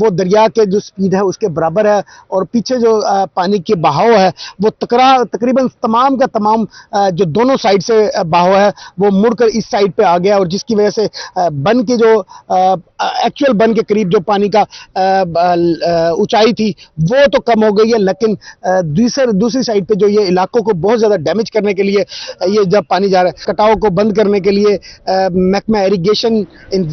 وہ دریا کے جو سپیڈ ہے اس کے برابر ہے، اور پیچھے جو پانی کے بہاؤ ہے وہ تقریباً تمام کا تمام جو دونوں سائڈ سے بہاؤ ہے وہ مڑ کر اس سائڈ پہ آ گیا، اور جس کی وجہ سے بن کے جو ایکچوئل بن کے قریب جو پانی کا اونچائی تھی وہ تو کم ہو گئی ہے، لیکن دوسری سائڈ پہ جو یہ علاقوں کو بہت زیادہ ڈیمیج کرنے کے لیے یہ جب پانی جا رہا ہے، کٹاؤ کو بند کرنے کے لیے محکمہ ایریگیشن،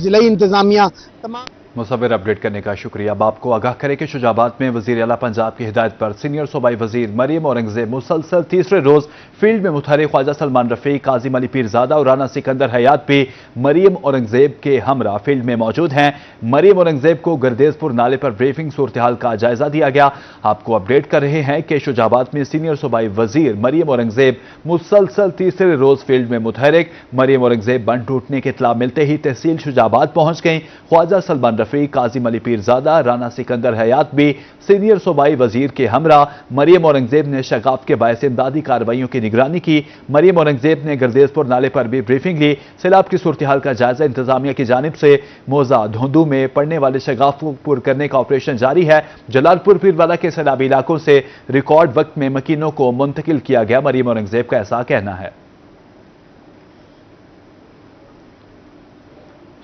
ضلعی انتظامیہ تمام مصور اپڈیٹ کرنے کا شکریہ۔ اب آپ کو آگاہ کرے کہ شجاع آباد میں وزیر اعلیٰ پنجاب کی ہدایت پر سینئر صوبائی وزیر مریم اورنگزیب مسلسل تیسرے روز فیلڈ میں متحرک خواجہ سلمان رفیع، کاظم علی پیرزادہ اور رانا سکندر حیات بھی مریم اورنگزیب کے ہمراہ فیلڈ میں موجود ہیں۔ مریم اورنگزیب کو گردیز پور نالے پر بریفنگ صورتحال کا جائزہ دیا گیا۔ آپ کو اپڈیٹ کر رہے ہیں کہ شجاع آباد میں سینئر صوبائی وزیر مریم اورنگزیب مسلسل تیسرے روز فیلڈ میں متحرک۔ مریم اورنگزیب بند ٹوٹنے کی اطلاع ملتے ہی تحصیل شجاع آباد پہنچ گئیں۔ خواجہ سلمان رفیع، کاظم علی پیرزادہ، رانا سکندر حیات بھی سینئر صوبائی وزیر کے ہمراہ۔ مریم اورنگزیب نے شگاف کے باعث امدادی کارروائیوں کی نگرانی کی۔ مریم اورنگزیب نے گردیز پور نالے پر بھی بریفنگ لی۔ سیلاب کی صورتحال کا جائزہ انتظامیہ کی جانب سے موزہ دھوندو میں پڑنے والے شگاف کو پر کرنے کا آپریشن جاری ہے۔ جلال پور پیروالا کے سیلابی علاقوں سے ریکارڈ وقت میں مکینوں کو منتقل کیا گیا، مریم اورنگزیب کا ایسا کہنا ہے۔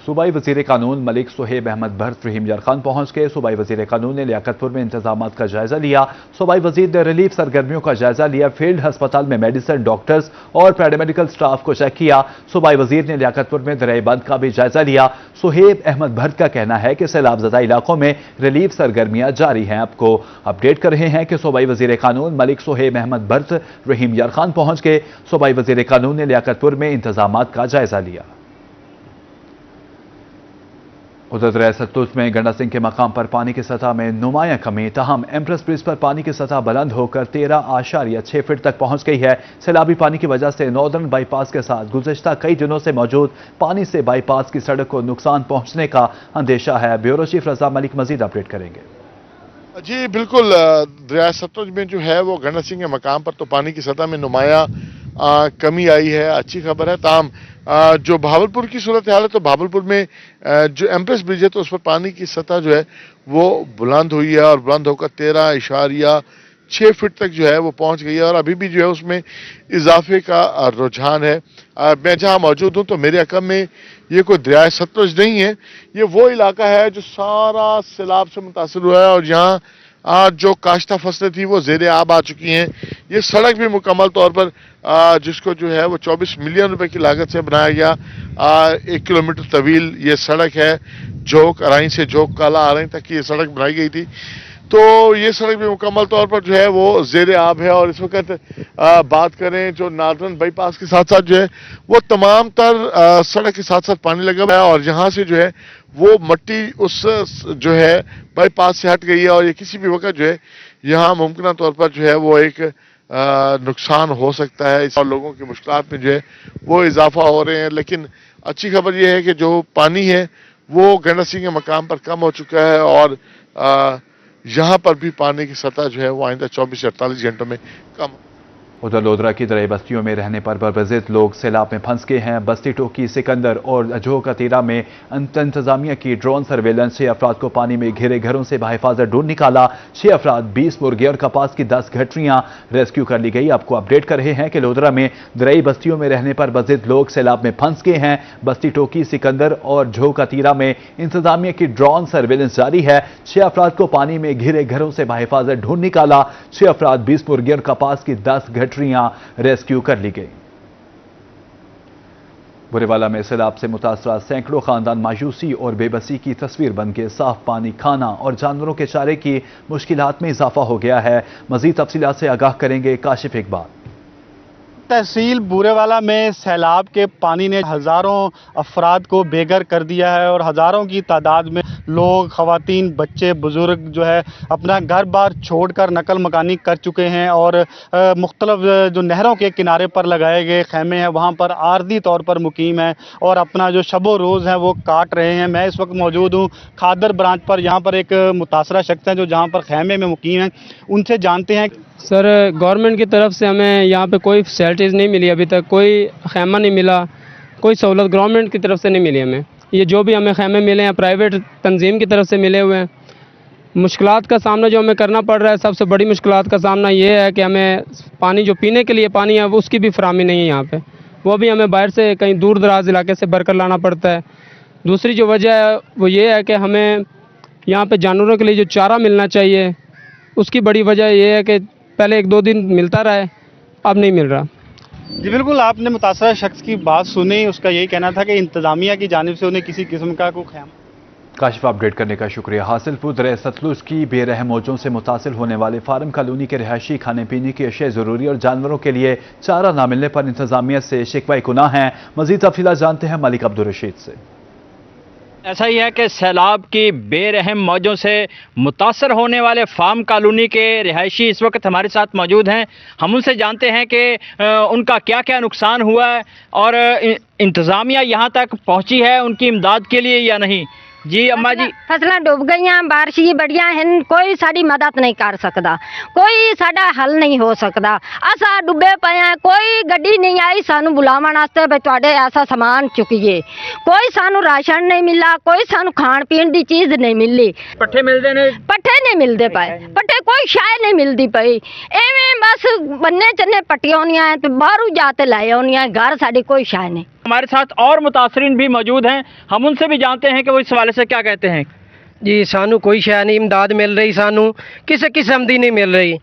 صوبائی وزیر قانون ملک صہیب احمد بھرت رحیم یارخان پہنچ گئے۔ صوبائی وزیر قانون نے لیاقت پور میں انتظامات کا جائزہ لیا۔ صوبائی وزیر نے ریلیف سرگرمیوں کا جائزہ لیا۔ فیلڈ ہسپتال میں میڈیسن، ڈاکٹرز اور پیرامیڈیکل سٹاف کو چیک کیا۔ صوبائی وزیر نے لیاقت پور میں دریائے بند کا بھی جائزہ لیا۔ صہیب احمد بھرت کا کہنا ہے کہ سیلاب زدہ علاقوں میں ریلیف سرگرمیاں جاری ہیں۔ آپ کو اپڈیٹ کر رہے ہیں کہ صوبائی وزیر قانون ملک صہیب احمد بھرت رحیم یارخان پہنچ گئے۔ صوبائی وزیر قانون نے لیاقت پور میں انتظامات کا جائزہ لیا۔ ادھر دریائے ستلج میں گنڈا سنگھ کے مقام پر پانی کی سطح میں نمایاں کمی، تاہم ایمپریس برج پر پانی کی سطح بلند ہو کر 13.6 فٹ تک پہنچ گئی ہے۔ سیلابی پانی کی وجہ سے ناردرن بائی پاس کے ساتھ گزشتہ کئی دنوں سے موجود پانی سے بائی پاس کی سڑک کو نقصان پہنچنے کا اندیشہ ہے۔ بیورو چیف رضا ملک مزید اپڈیٹ کریں گے۔ جی بالکل، دریائے ستلج میں جو ہے وہ گنڈا سنگھ کے مقام پر تو پانی کی سطح میں نمایاں کمی آئی ہے، اچھی خبر ہے۔ تاہم جو بہاولپور کی صورتحال ہے تو بہاولپور میں جو ایمپریس برج ہے تو اس پر پانی کی سطح جو ہے وہ بلند ہوئی ہے، اور بلند ہو کر 13.6 فٹ تک جو ہے وہ پہنچ گئی ہے، اور ابھی بھی جو ہے اس میں اضافے کا رجحان ہے۔ میں جہاں موجود ہوں تو میرے عقب میں یہ کوئی دریائے ستلج نہیں ہے، یہ وہ علاقہ ہے جو سارا سیلاب سے متاثر ہوا ہے، اور یہاں جو کاشتہ فصلیں تھیں وہ زیر آب آ چکی ہیں۔ یہ سڑک بھی مکمل طور پر جس کو جو ہے وہ 24 ملین روپے کی لاگت سے بنایا گیا، 1 کلومیٹر طویل یہ سڑک ہے، جوک ارائیں سے جوک کالا ارائیں تک کی یہ سڑک بنائی گئی تھی، تو یہ سڑک بھی مکمل طور پر جو ہے وہ زیر آب ہے۔ اور اس وقت بات کریں جو ناردرن بائی پاس کے ساتھ ساتھ جو ہے وہ تمام تر سڑک کے ساتھ ساتھ پانی لگا ہوا ہے، اور یہاں سے جو ہے وہ مٹی اس جو ہے بائی پاس سے ہٹ گئی ہے، اور یہ کسی بھی وقت جو ہے یہاں ممکنہ طور پر جو ہے وہ ایک نقصان ہو سکتا ہے، اور لوگوں کی مشکلات میں جو ہے وہ اضافہ ہو رہے ہیں۔ لیکن اچھی خبر یہ ہے کہ جو پانی ہے وہ گنڈا سنگھ کے مقام پر کم ہو چکا ہے، اور یہاں پر بھی پانی کی سطح جو ہے وہ آئندہ 24 سے 48 گھنٹوں میں کم۔ ادھر لودھرا کی دریائے بستیوں میں رہنے پر بربزید لوگ سیلاب میں پھنس گئے ہیں۔ بستی ٹوکی، سکندر اور اجو کا تیرا میں انتظامیہ کی ڈرون سرویلنس 6 افراد کو پانی میں گھرے گھروں سے بحفاظت ڈھونڈ نکالا۔ 6 افراد، 20 مرغے اور کپاس کی 10 گھٹریاں ریسکیو کر لی گئی۔ آپ کو اپڈیٹ کر رہے ہیں کہ لودھرا میں دریائی بستیوں میں رہنے پر بربزید لوگ سیلاب میں پھنس گئے ہیں۔ بستی ٹوکی، سکندر اور جھو کا تیرا میں انتظامیہ کی ڈرون سرویلنس جاری ہے۔ 6 افراد کو پانی میں گھرے گھروں سے بحفاظت ڈھونڈ نکالا۔ 6 افراد، 20 مرغے اور کپاس کی 10 گھٹریاں ریسکیو کر لی گئی۔ برے والا میں سیلاب سے متاثرہ سینکڑوں خاندان مایوسی اور بے بسی کی تصویر بن کے صاف پانی، کھانا اور جانوروں کے چارے کی مشکلات میں اضافہ ہو گیا ہے۔ مزید تفصیلات سے آگاہ کریں گے کاشف اقبال۔ تحصیل بورے والا میں سیلاب کے پانی نے ہزاروں افراد کو بے گھر کر دیا ہے، اور ہزاروں کی تعداد میں लोग, खवातीन, बच्चे, बुज़ुर्ग जो है अपना घर बार छोड़ कर नकल मकानी कर चुके हैं और मुख्तलिफ जो नहरों के किनारे पर लगाए गए खैमे हैं वहाँ पर आर्जी तौर पर मुकीम हैं और अपना जो शबो रोज़ है वो काट रहे हैं। मैं इस वक्त मौजूद हूँ खादर ब्रांच पर, यहाँ पर एक मुतासरा शख्स हैं जो जहाँ पर खैमे में मुकीम हैं, उनसे जानते हैं। सर, गवर्नमेंट की तरफ से हमें यहाँ पे कोई फैसिलिटीज़ नहीं मिली अभी तक, कोई खैमा नहीं मिला, कोई सहूलत गवर्नमेंट की तरफ से नहीं मिली हमें। ये जो भी हमें खैमे मिले हैं प्राइवेट तंजीम की तरफ से मिले हुए हैं। मुश्किलात का सामना जो हमें करना पड़ रहा है, सबसे बड़ी मुश्किलात का सामना ये है कि हमें पानी, जो पीने के लिए पानी है, वो उसकी भी फराहमी नहीं है यहाँ पे, वो भी हमें बाहर से कहीं दूर दराज इलाके से भर कर लाना पड़ता है। दूसरी जो वजह है वो ये है कि हमें यहाँ पे जानवरों के लिए जो चारा मिलना चाहिए, उसकी बड़ी वजह ये है कि पहले 1-2 दिन मिलता रहा है, अब नहीं मिल रहा। जी बिल्कुल, आपने मुतासरा शख्स की बात सुनी। उसका यही कहना था कि इंतज़ामिया की जानिब से उन्हें किसी किस्म का कोई ख्याल। काशिफ, अपडेट करने का शुक्रिया। हासिलपुर दरिया सतलुज की बेरहम मौजों से मुतासिर होने वाले फार्म कॉलोनी के रिहायशी खाने पीने की अशिया ज़रूरी और जानवरों के लिए चारा न मिलने पर इंतजामिया से शिकवा गुनाह हैं। मजीद तफसीलात जानते हैं मलिक अब्दुल रशीद से। ऐसा ही है कि सैलाब की बेरहम मौजों से मुतासर होने वाले फार्म कॉलोनी के रिहायशी इस वक्त हमारे साथ मौजूद हैं। हम उनसे जानते हैं कि उनका क्या क्या नुकसान हुआ है और इंतज़ामिया यहाँ तक पहुँची है उनकी इमदाद के लिए या नहीं। जी अम्मा जी, फसलें डूब गई हैं, बारिश ही बढ़िया है, कोई साड़ी मदद नहीं कर सकता, कोई साडा हल नहीं हो सकता। असा डुबे पे हैं, कोई गड्डी नहीं आई सानू बुलावन वास्ते भी तुहाडे ऐसा सामान चुकिए, कोई सानू राशन नहीं मिला, कोई सानू खाण पीण दी चीज नहीं मिली। पट्ठे मिलते ने? पट्ठे नहीं मिलते पाए, पट्ठे कोई शाय नहीं मिलती पई, एवें बस बन्ने चन्ने पट्टियां होनियां हैं ते बाहरों जाते लाए होनियां, घर साडी कोई शाय नहीं। हमारे साथ और मुतासरीन भी मौजूद हैं, हम उनसे भी जानते हैं कि वो इस हवाले से क्या कहते हैं। जी, सानू कोई शय नहीं इमदाद मिल रही, सानू किसी किस्म दी नहीं मिल रही।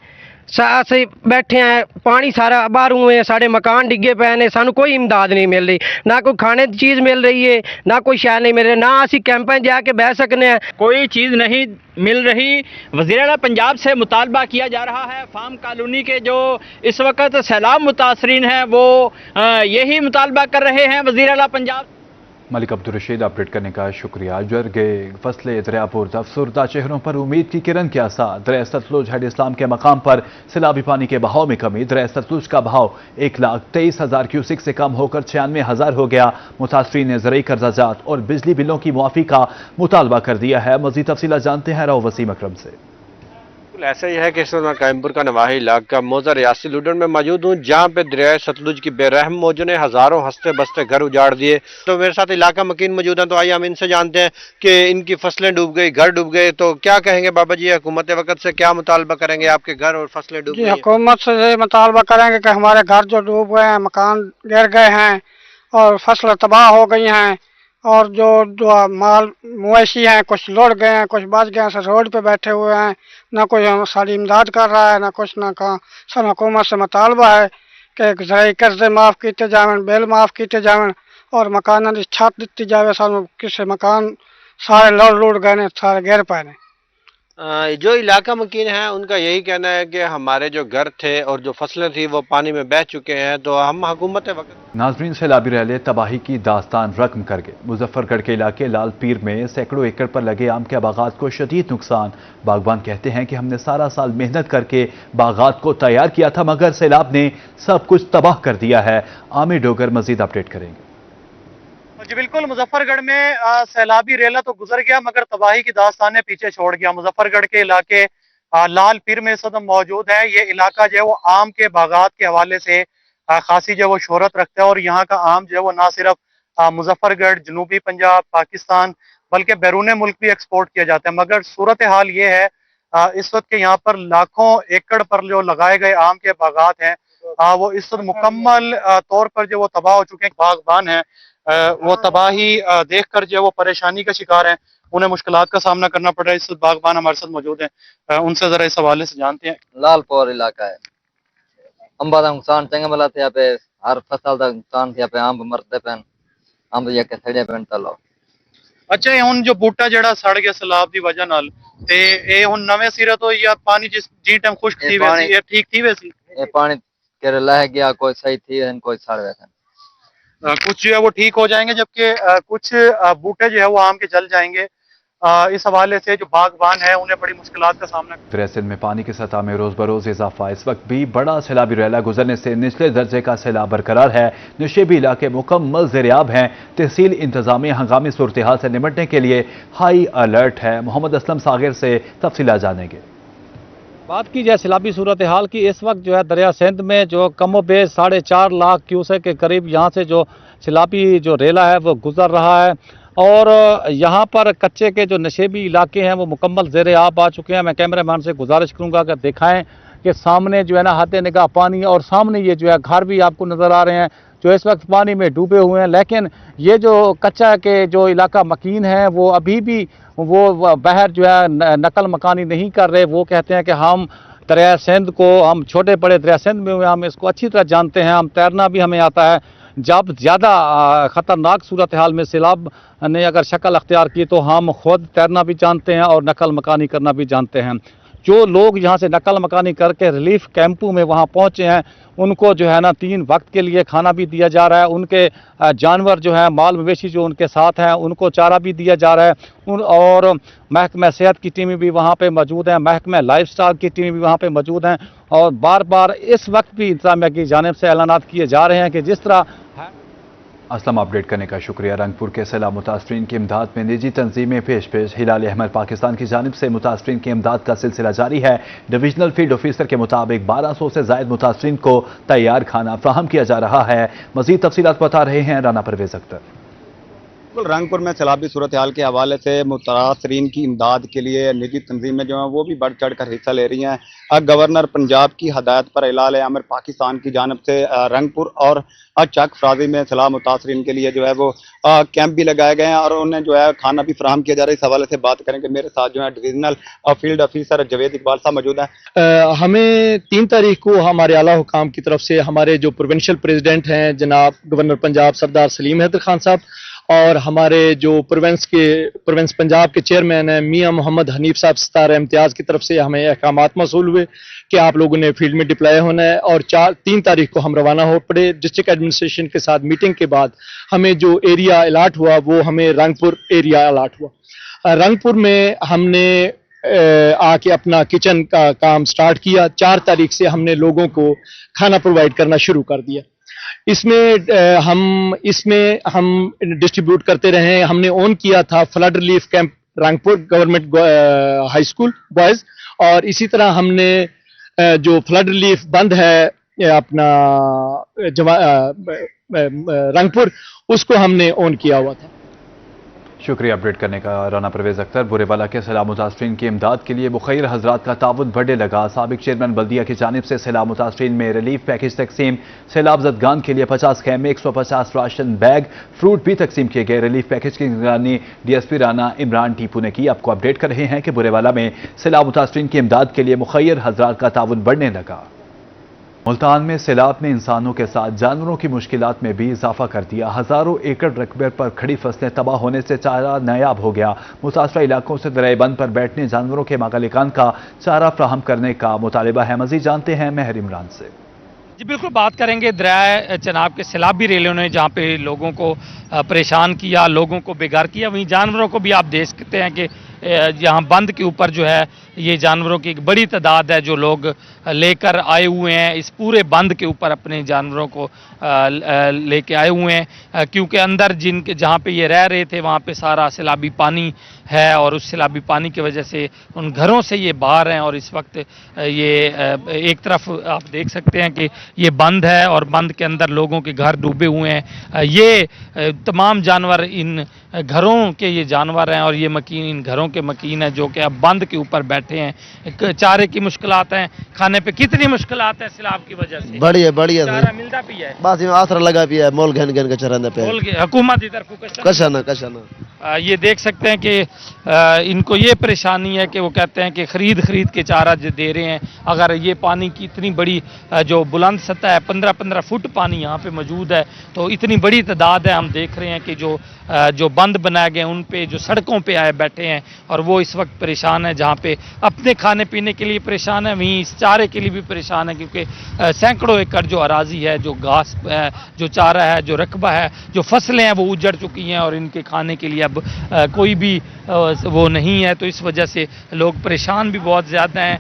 ਅਸੀਂ बैठे हैं, पानी सारा बाहर हुए हैं, साढ़े मकान डिगे पे ने, सानू कोई इमदाद नहीं मिल रही, ना कोई खाने की चीज़ मिल रही है, ना कोई शय नहीं मिल रही, ना असी कैंपें जाके बह सकने हैं, कोई चीज़ नहीं मिल रही। वज़ीर आला पंजाब से मुतालबा किया जा रहा है। फार्म कॉलोनी के जो इस वक्त सैलाब मुतासरीन हैं वो यही मुतालबा कर रहे हैं वज़ीर आला पंजाब। मलिक अब्दुल रशीद, अपडेट करने का शुक्रिया। जर गए फसले दरियापुर, अफसरदा चेहरों पर उम्मीद की किरण के आसार। दरिया सतलुज हेड इस्लाम के मकाम पर सैलाबी पानी के बहाव में कमी। दरिया सतलुज का बहाव 1,23,000 क्यूसिक से कम होकर 96,000 हो गया। मुतासरीन ने ज़रूरी कर्जाजात और बिजली बिलों की मुआफ़ी का मुतालबा कर दिया है। मज़ीद तफसीलात जानते हैं राव वसीम अकरम से। ऐसा ही है कि इस वक्त कायमपुर का नवाही इलाका मौजा रियासी लुडन में मौजूद हूँ, जहाँ पे दरिया सतलुज की बेरहम मौजों ने हजारों हंसते बसते घर उजाड़ दिए। तो मेरे साथ इलाका मकीन मौजूद हैं, तो आइए हम इनसे जानते हैं कि इनकी फसलें डूब गई, घर डूब गए, तो क्या कहेंगे बाबा जी, हुकूमत वक्त से क्या मुतालबा करेंगे? आपके घर और फसलें डूब गई। हुकूमत से ये मुतालबा करेंगे कि हमारे घर जो डूब गए हैं, मकान गिर गए हैं और फसलें तबाह हो गई हैं और जो माल मवेशी हैं कुछ लौट गए हैं, कुछ बच गए हैं, सब रोड पे बैठे हुए हैं, ना कोई सारी इमदाद कर रहा है, ना कुछ ना कहाँ। सब हुकूमत से मुतालबा है कि ज़राई कर्जे माफ़ किए जावन, बिल माफ़ किए जावन और मकान की छत दी जाए। सानू किसी मकान सारे लौट गए ने, सारे गिर पाए ने। जो इलाका मकीन है उनका यही कहना है कि हमारे जो घर थे और जो फसलें थी वो पानी में बह चुके हैं, तो हम हुकूमत वक्त। नाजरीन, सैलाबी रैले तबाही की दास्तान रकम कर गए। मुजफ्फरगढ़ के इलाके लाल पीर में सैकड़ों एकड़ पर लगे आम के बागात को शदीद नुकसान। बागबान कहते हैं कि हमने सारा साल मेहनत करके बागात को तैयार किया था, मगर सैलाब ने सब कुछ तबाह कर दिया है। आमिर डोगर मजीद अपडेट करेंगे। जी बिल्कुल, मुजफ्फरगढ़ में सैलाबी रेला तो गुजर गया मगर तबाही की दास्तान पीछे छोड़ गया। मुजफ्फरगढ़ के इलाके लाल पीर में इस वक्त मौजूद है। ये इलाका जो है वो आम के बागात के हवाले से खासी जो है वो शोहरत रखता है और यहाँ का आम जो है वो ना सिर्फ मुजफ्फरगढ़, जनूबी पंजाब, पाकिस्तान बल्कि बैरून मुल्क भी एक्सपोर्ट किया जाता है। मगर सूरत हाल ये है इस वक्त के यहाँ पर लाखों एकड़ पर जो लगाए गए आम के बागात हैं वो इस वक्त मुकम्मल तौर पर जो वो तबाह हो चुके हैं। बागबान है वो तबाही देखकर जो वो परेशानी का शिकार हैं, उन्हें मुश्किलात का सामना करना पड़ रहा है। इस वक्त बागबान हमारे साथ मौजूद हैं, उनसे जरा इस हवाले से जानते हैं। लालपुर इलाका है, अंबा का नुकसान चंगा मिला थे यहाँ पे, हर फसल का नुकसान थे यहाँ पे, अंब मरते पेन, अंब जाके सड़े पेन तलो। अच्छा, हुन जो बूटा जड़ा सड़ गया सैलाब की वजह नाल ते ये हुन नवे सिरे तो या पानी जिस जी टाइम खुश्क थी वैसी ये ठीक थी वैसी ये पानी के लह गया, कोई सही थी कोई सड़ गया। कुछ जो है वो ठीक हो जाएंगे जबकि कुछ बूटे जो है वो आम के जल जाएंगे। इस हवाले से जो बागबान है उन्हें बड़ी मुश्किलात का सामना दरिया सिंध में पानी की सतह में रोज बरोज इजाफा। इस वक्त भी बड़ा सैलाबी रेला गुजरने से निचले दर्जे का सैलाब बरकरार है। नशेबी इलाके मुकम्मल ज़ेरियाब हैं। तहसील इंतजामिया हंगामी सूरत हाल से निपटने के लिए हाई अलर्ट है। मोहम्मद असलम सागिर से तफसीलात जानेंगे। बात की जाए सैलाबी सूरत हाल की, इस वक्त जो है दरिया सिंध में जो कमो बेश 4.5 लाख क्यूसेक के करीब यहाँ से जो सैलाबी जो रेला है वो गुजर रहा है और यहाँ पर कच्चे के जो नशेबी इलाके हैं वो मुकम्मल ज़ेरे आब आ चुके हैं। मैं कैमरामैन से गुजारिश करूँगा कि दिखाएं कि सामने जो है ना हद निगाह पानी और सामने ये जो है घर भी आपको नज़र आ रहे हैं जो इस वक्त पानी में डूबे हुए हैं। लेकिन ये जो कच्चा के जो इलाका मकीन है वो अभी भी वो बहर जो है नकल मकानी नहीं कर रहे। वो कहते हैं कि हम दरिया सिंध को, हम छोटे बड़े दरिया सिंध में हुए, हम इसको अच्छी तरह जानते हैं, हम तैरना भी हमें आता है। जब ज़्यादा ख़तरनाक सूरत हाल में सैलाब ने अगर शक्ल अख्तियार की तो हम खुद तैरना भी जानते हैं और नकल मकानी करना भी जानते हैं। जो लोग यहाँ से नकल मकानी करके रिलीफ कैंपों में वहाँ पहुँचे हैं उनको जो है ना 3 वक्त के लिए खाना भी दिया जा रहा है। उनके जानवर जो हैं, माल मवेशी जो उनके साथ हैं, उनको चारा भी दिया जा रहा है। और महकमा सेहत की टीमें भी वहाँ पे मौजूद हैं, महकमा लाइफ स्टाइल की टीमें भी वहाँ पे मौजूद हैं और बार बार इस वक्त भी इंतजामिया की जानिब से ऐलानात किए जा रहे हैं कि जिस तरह असलम अपडेट करने का शुक्रिया। रंगपुर के सैलाब मुतासरीन की इमदाद में निजी तंजीमें पेश हिलाल अहमद पाकिस्तान की जानिब से मुतासरीन की इमदाद का सिलसिला जारी है। डिविजनल फील्ड ऑफिसर के मुताबिक 1200 से जायद मुतासरीन को तैयार खाना फ्राहम किया जा रहा है। मजीद तफसीलात बता रहे हैं राना परवेज अख्तर। रंगपुर में सैलाबी सूरत हाल के हवाले से मुतासरीन की इमदाद के लिए निजी तंजीमें जो हैं वो भी बढ़ चढ़ कर हिस्सा ले रही हैं। गवर्नर पंजाब की हदायत पर हिलाल अहमद पाकिस्तान की जानिब से रंगपुर और चक फराजी में सैलाब मुतासरीन के लिए जो है वो कैंप भी लगाए गए हैं और उन्हें जो है खाना भी फराहम किया जा रहा है। इस हवाले से बात करेंगे, मेरे साथ जो है divisional field officer Javed Iqbal साहब मौजूद हैं। हमें 3 तारीख को हमारे आला हुकाम की तरफ से हमारे जो प्रोविंशियल प्रेसिडेंट हैं जनाब गवर्नर पंजाब सरदार सलीम हैदर खान साहब और हमारे जो प्रोविंस पंजाब के चेयरमैन हैं मियां मोहम्मद हनीफ साहब सितारा इम्तियाज़ की तरफ से हमें अहकामात मौसूल हुए कि आप लोगों ने फील्ड में डिप्लॉय होना है और 3 तारीख को हम रवाना हो पड़े। डिस्ट्रिक्ट एडमिनिस्ट्रेशन के साथ मीटिंग के बाद हमें जो एरिया अलाट हुआ वो हमें रंगपुर एरिया अलाट हुआ। रंगपुर में हमने आके अपना किचन का काम स्टार्ट किया। 4 तारीख से हमने लोगों को खाना प्रोवाइड करना शुरू कर दिया। इसमें हम डिस्ट्रीब्यूट करते रहे। हमने ऑन किया था flood relief camp Rangpur government high school boys और इसी तरह हमने जो फ्लड रिलीफ बंद है अपना रंगपुर उसको हमने ऑन किया हुआ था। शुक्रिया अपडेट करने का राना परवेज अख्तर। बुरे बला के सैलाब मुतासरीन की इमदाद के लिए मुखैर हजरात का ताउन बढ़ने लगा। साबिक चेयरमैन बल्दिया की जानिब से सैलाब मुतासरीन में रिलीफ पैकेज तकसीम। सैलाब जदगान के लिए 50 खैमे, 150 राशन बैग, फ्रूट भी तकसीम किए गए। रिलीफ पैकेज की निगरानी DSP राना इमरान टीपू ने की। आपको अपडेट कर रहे हैं कि बुरे बला में सैलाब मुतासरीन की इमदाद के लिए मुखैर हजरात का ताउन बढ़ने लगा। मुल्तान में सैलाब ने इंसानों के साथ जानवरों की मुश्किलात में भी इजाफा कर दिया। हजारों एकड़ रकबे पर खड़ी फसलें तबाह होने से चारा नायाब हो गया। मुतासरा इलाकों से दरिया बंद पर बैठने जानवरों के मालिकान का चारा फ्राहम करने का मुतालिबा है। मजीद जानते हैं मेहर इमरान से। जी बिल्कुल, बात करेंगे दरिया चनाब के सैलाबी रेलों ने जहाँ पे लोगों को परेशान किया, लोगों को बेघर किया, वहीं जानवरों को भी आप देख सकते हैं कि यहाँ बंद के ऊपर जो है ये जानवरों की एक बड़ी तादाद है जो लोग लेकर आए हुए हैं। इस पूरे बंद के ऊपर अपने जानवरों को लेके आए हुए हैं क्योंकि अंदर जिनके जहाँ पे ये रह रहे थे वहाँ पे सारा सैलाबी पानी है और उस सैलाबी पानी की वजह से उन घरों से ये बाहर हैं और इस वक्त ये एक तरफ आप देख सकते हैं कि ये बंद है और बंद के अंदर लोगों के घर डूबे हुए हैं। ये तमाम जानवर इन घरों के ये जानवर हैं और ये मकीन इन घरों के मकीन है जो कि अब बंद के ऊपर बैठे हैं। चारे की मुश्किलात हैं, खाने पे कितनी मुश्किलात हैं सैलाब की वजह से? बढ़िया चारा मिलता भी है, बस आसरा लगा भी है, मोल घन घन के चराना पे हुकूमत इधर कशाना। ये देख सकते हैं कि इनको ये परेशानी है कि वो कहते हैं कि खरीद के चारा जो दे रहे हैं। अगर ये पानी की इतनी बड़ी जो बुलंद सतह है 15-15 फुट पानी यहाँ पे मौजूद है तो इतनी बड़ी तादाद है। हम देख रहे हैं कि जो बंद बनाए गए उन पे जो सड़कों पे आए बैठे हैं और वो इस वक्त परेशान है। जहाँ पे अपने खाने पीने के लिए परेशान है वहीं इस चारे के लिए भी परेशान है क्योंकि सैकड़ों एकड़ जो अराजी है, जो घास है, जो चारा है, जो रकबा है, जो फसलें हैं वो उजड़ चुकी हैं और इनके खाने के लिए अब कोई भी वो नहीं है, तो इस वजह से लोग परेशान भी बहुत ज़्यादा हैं।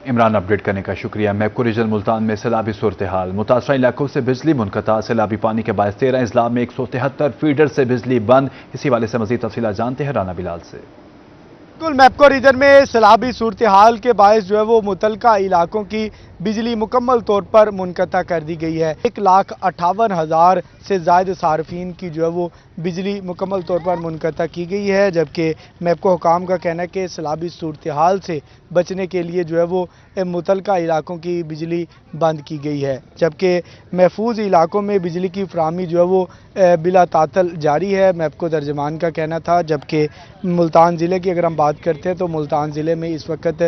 इमरान, अपडेट करने का शुक्रिया। मैपको रीजन मुल्तान में सैलाबी सूरत हाल, मुतासरा इलाकों से बिजली मुनक़ता, सैलाबी पानी के बायस 13 अजला में 173 फीडर से बिजली बंद। इसी वाले से मजीद तफसीलात जानते हैं राना बिलाल से। बिल्कुल, मैपको रीजन में सैलाबी सूरत हाल के बायस जो है वो मुतलका इलाकों की बिजली मुकम्मल तौर पर मुनक़ता कर दी गई है। 1,58,000 से ज़ायद सार्फिन की जो है वो बिजली मुकम्मल तौर पर मुनक़ता की गई है, जबकि मैपको हुकाम का कहना है कि सैलाबी सूरत हाल से बचने के लिए जो है वो मुतलका इलाकों की बिजली बंद की गई है, जबकि महफूज इलाकों में बिजली की फराहमी जो है वो बिला तातल जारी है, मैपको तर्जमान का कहना था। जबकि मुल्तान ज़िले की अगर हम बात करते हैं तो मुल्तान ज़िले में इस वक्त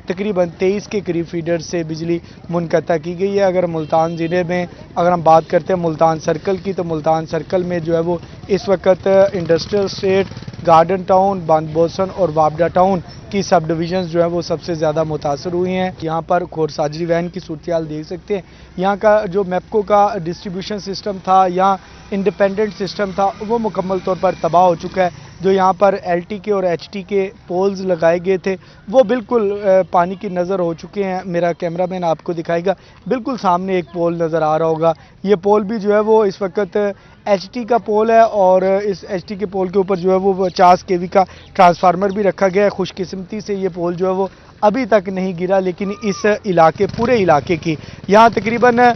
तकरीबन 23 के करीब फीडर से बिजली मुनक़ता की गई है। अगर मुल्तान ज़िले में अगर हम बात करते हैं मुल्तान सर्कल की, तो मुल्तान सर्कल में जो है वो इस वक्त इंडस्ट्रियल स्टेट, गार्डन टाउन, बांदबोसन और वाबडा टाउन की सब डिवीजन्स जो है वो सबसे ज़्यादा मुतासर हुई हैं। यहाँ पर खोरसाजरी वैन की सूरत हाल देख सकते हैं। यहाँ का जो मैपको का डिस्ट्रीब्यूशन सिस्टम था या इंडिपेंडेंट सिस्टम था वो मुकम्मल तौर पर तबाह हो चुका है। जो यहाँ पर LT के और HT के पोल्स लगाए गए थे वो बिल्कुल पानी की नज़र हो चुके हैं। मेरा कैमरामैन आपको दिखाएगा, बिल्कुल सामने एक पोल नज़र आ रहा होगा। ये पोल भी जो है वो इस वक्त HT का पोल है और इस HT के पोल के ऊपर जो है वो 50 kV का ट्रांसफार्मर भी रखा गया है। खुशकिस्मती से ये पोल जो है वो अभी तक नहीं गिरा, लेकिन इस इलाके, पूरे इलाके की यहाँ तकरीबन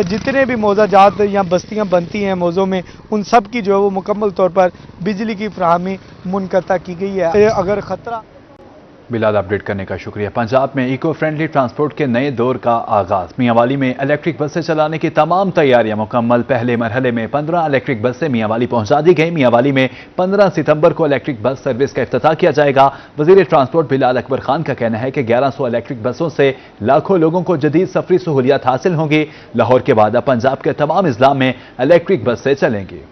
जितने भी मौज़ाजात या बस्तियाँ बनती हैं मौज़ों में, उन सब की जो है वो मुकम्मल तौर पर बिजली की फराहमी मुनक़ता की गई है। अगर ख़तरा बिलाल, अपडेट करने का शुक्रिया। पंजाब में इको फ्रेंडली ट्रांसपोर्ट के नए दौर का आगाज, मियांवाली में इलेक्ट्रिक बसें चलाने की तमाम तैयारियां मुकम्मल। पहले मरहले में 15 इलेक्ट्रिक बसें मियांवाली पहुंचा दी गई। मियांवाली में 15 सितंबर को इलेक्ट्रिक बस सर्विस का इफ्तिताह किया जाएगा। वजीर ट्रांसपोर्ट बिलाल अकबर खान का कहना है कि 1100 इलेक्ट्रिक बसों से लाखों लोगों को जदीद सफरी सहूलियात हासिल होंगी। लाहौर के बाद अब पंजाब के तमाम अजला में इलेक्ट्रिक बसें चलेंगी।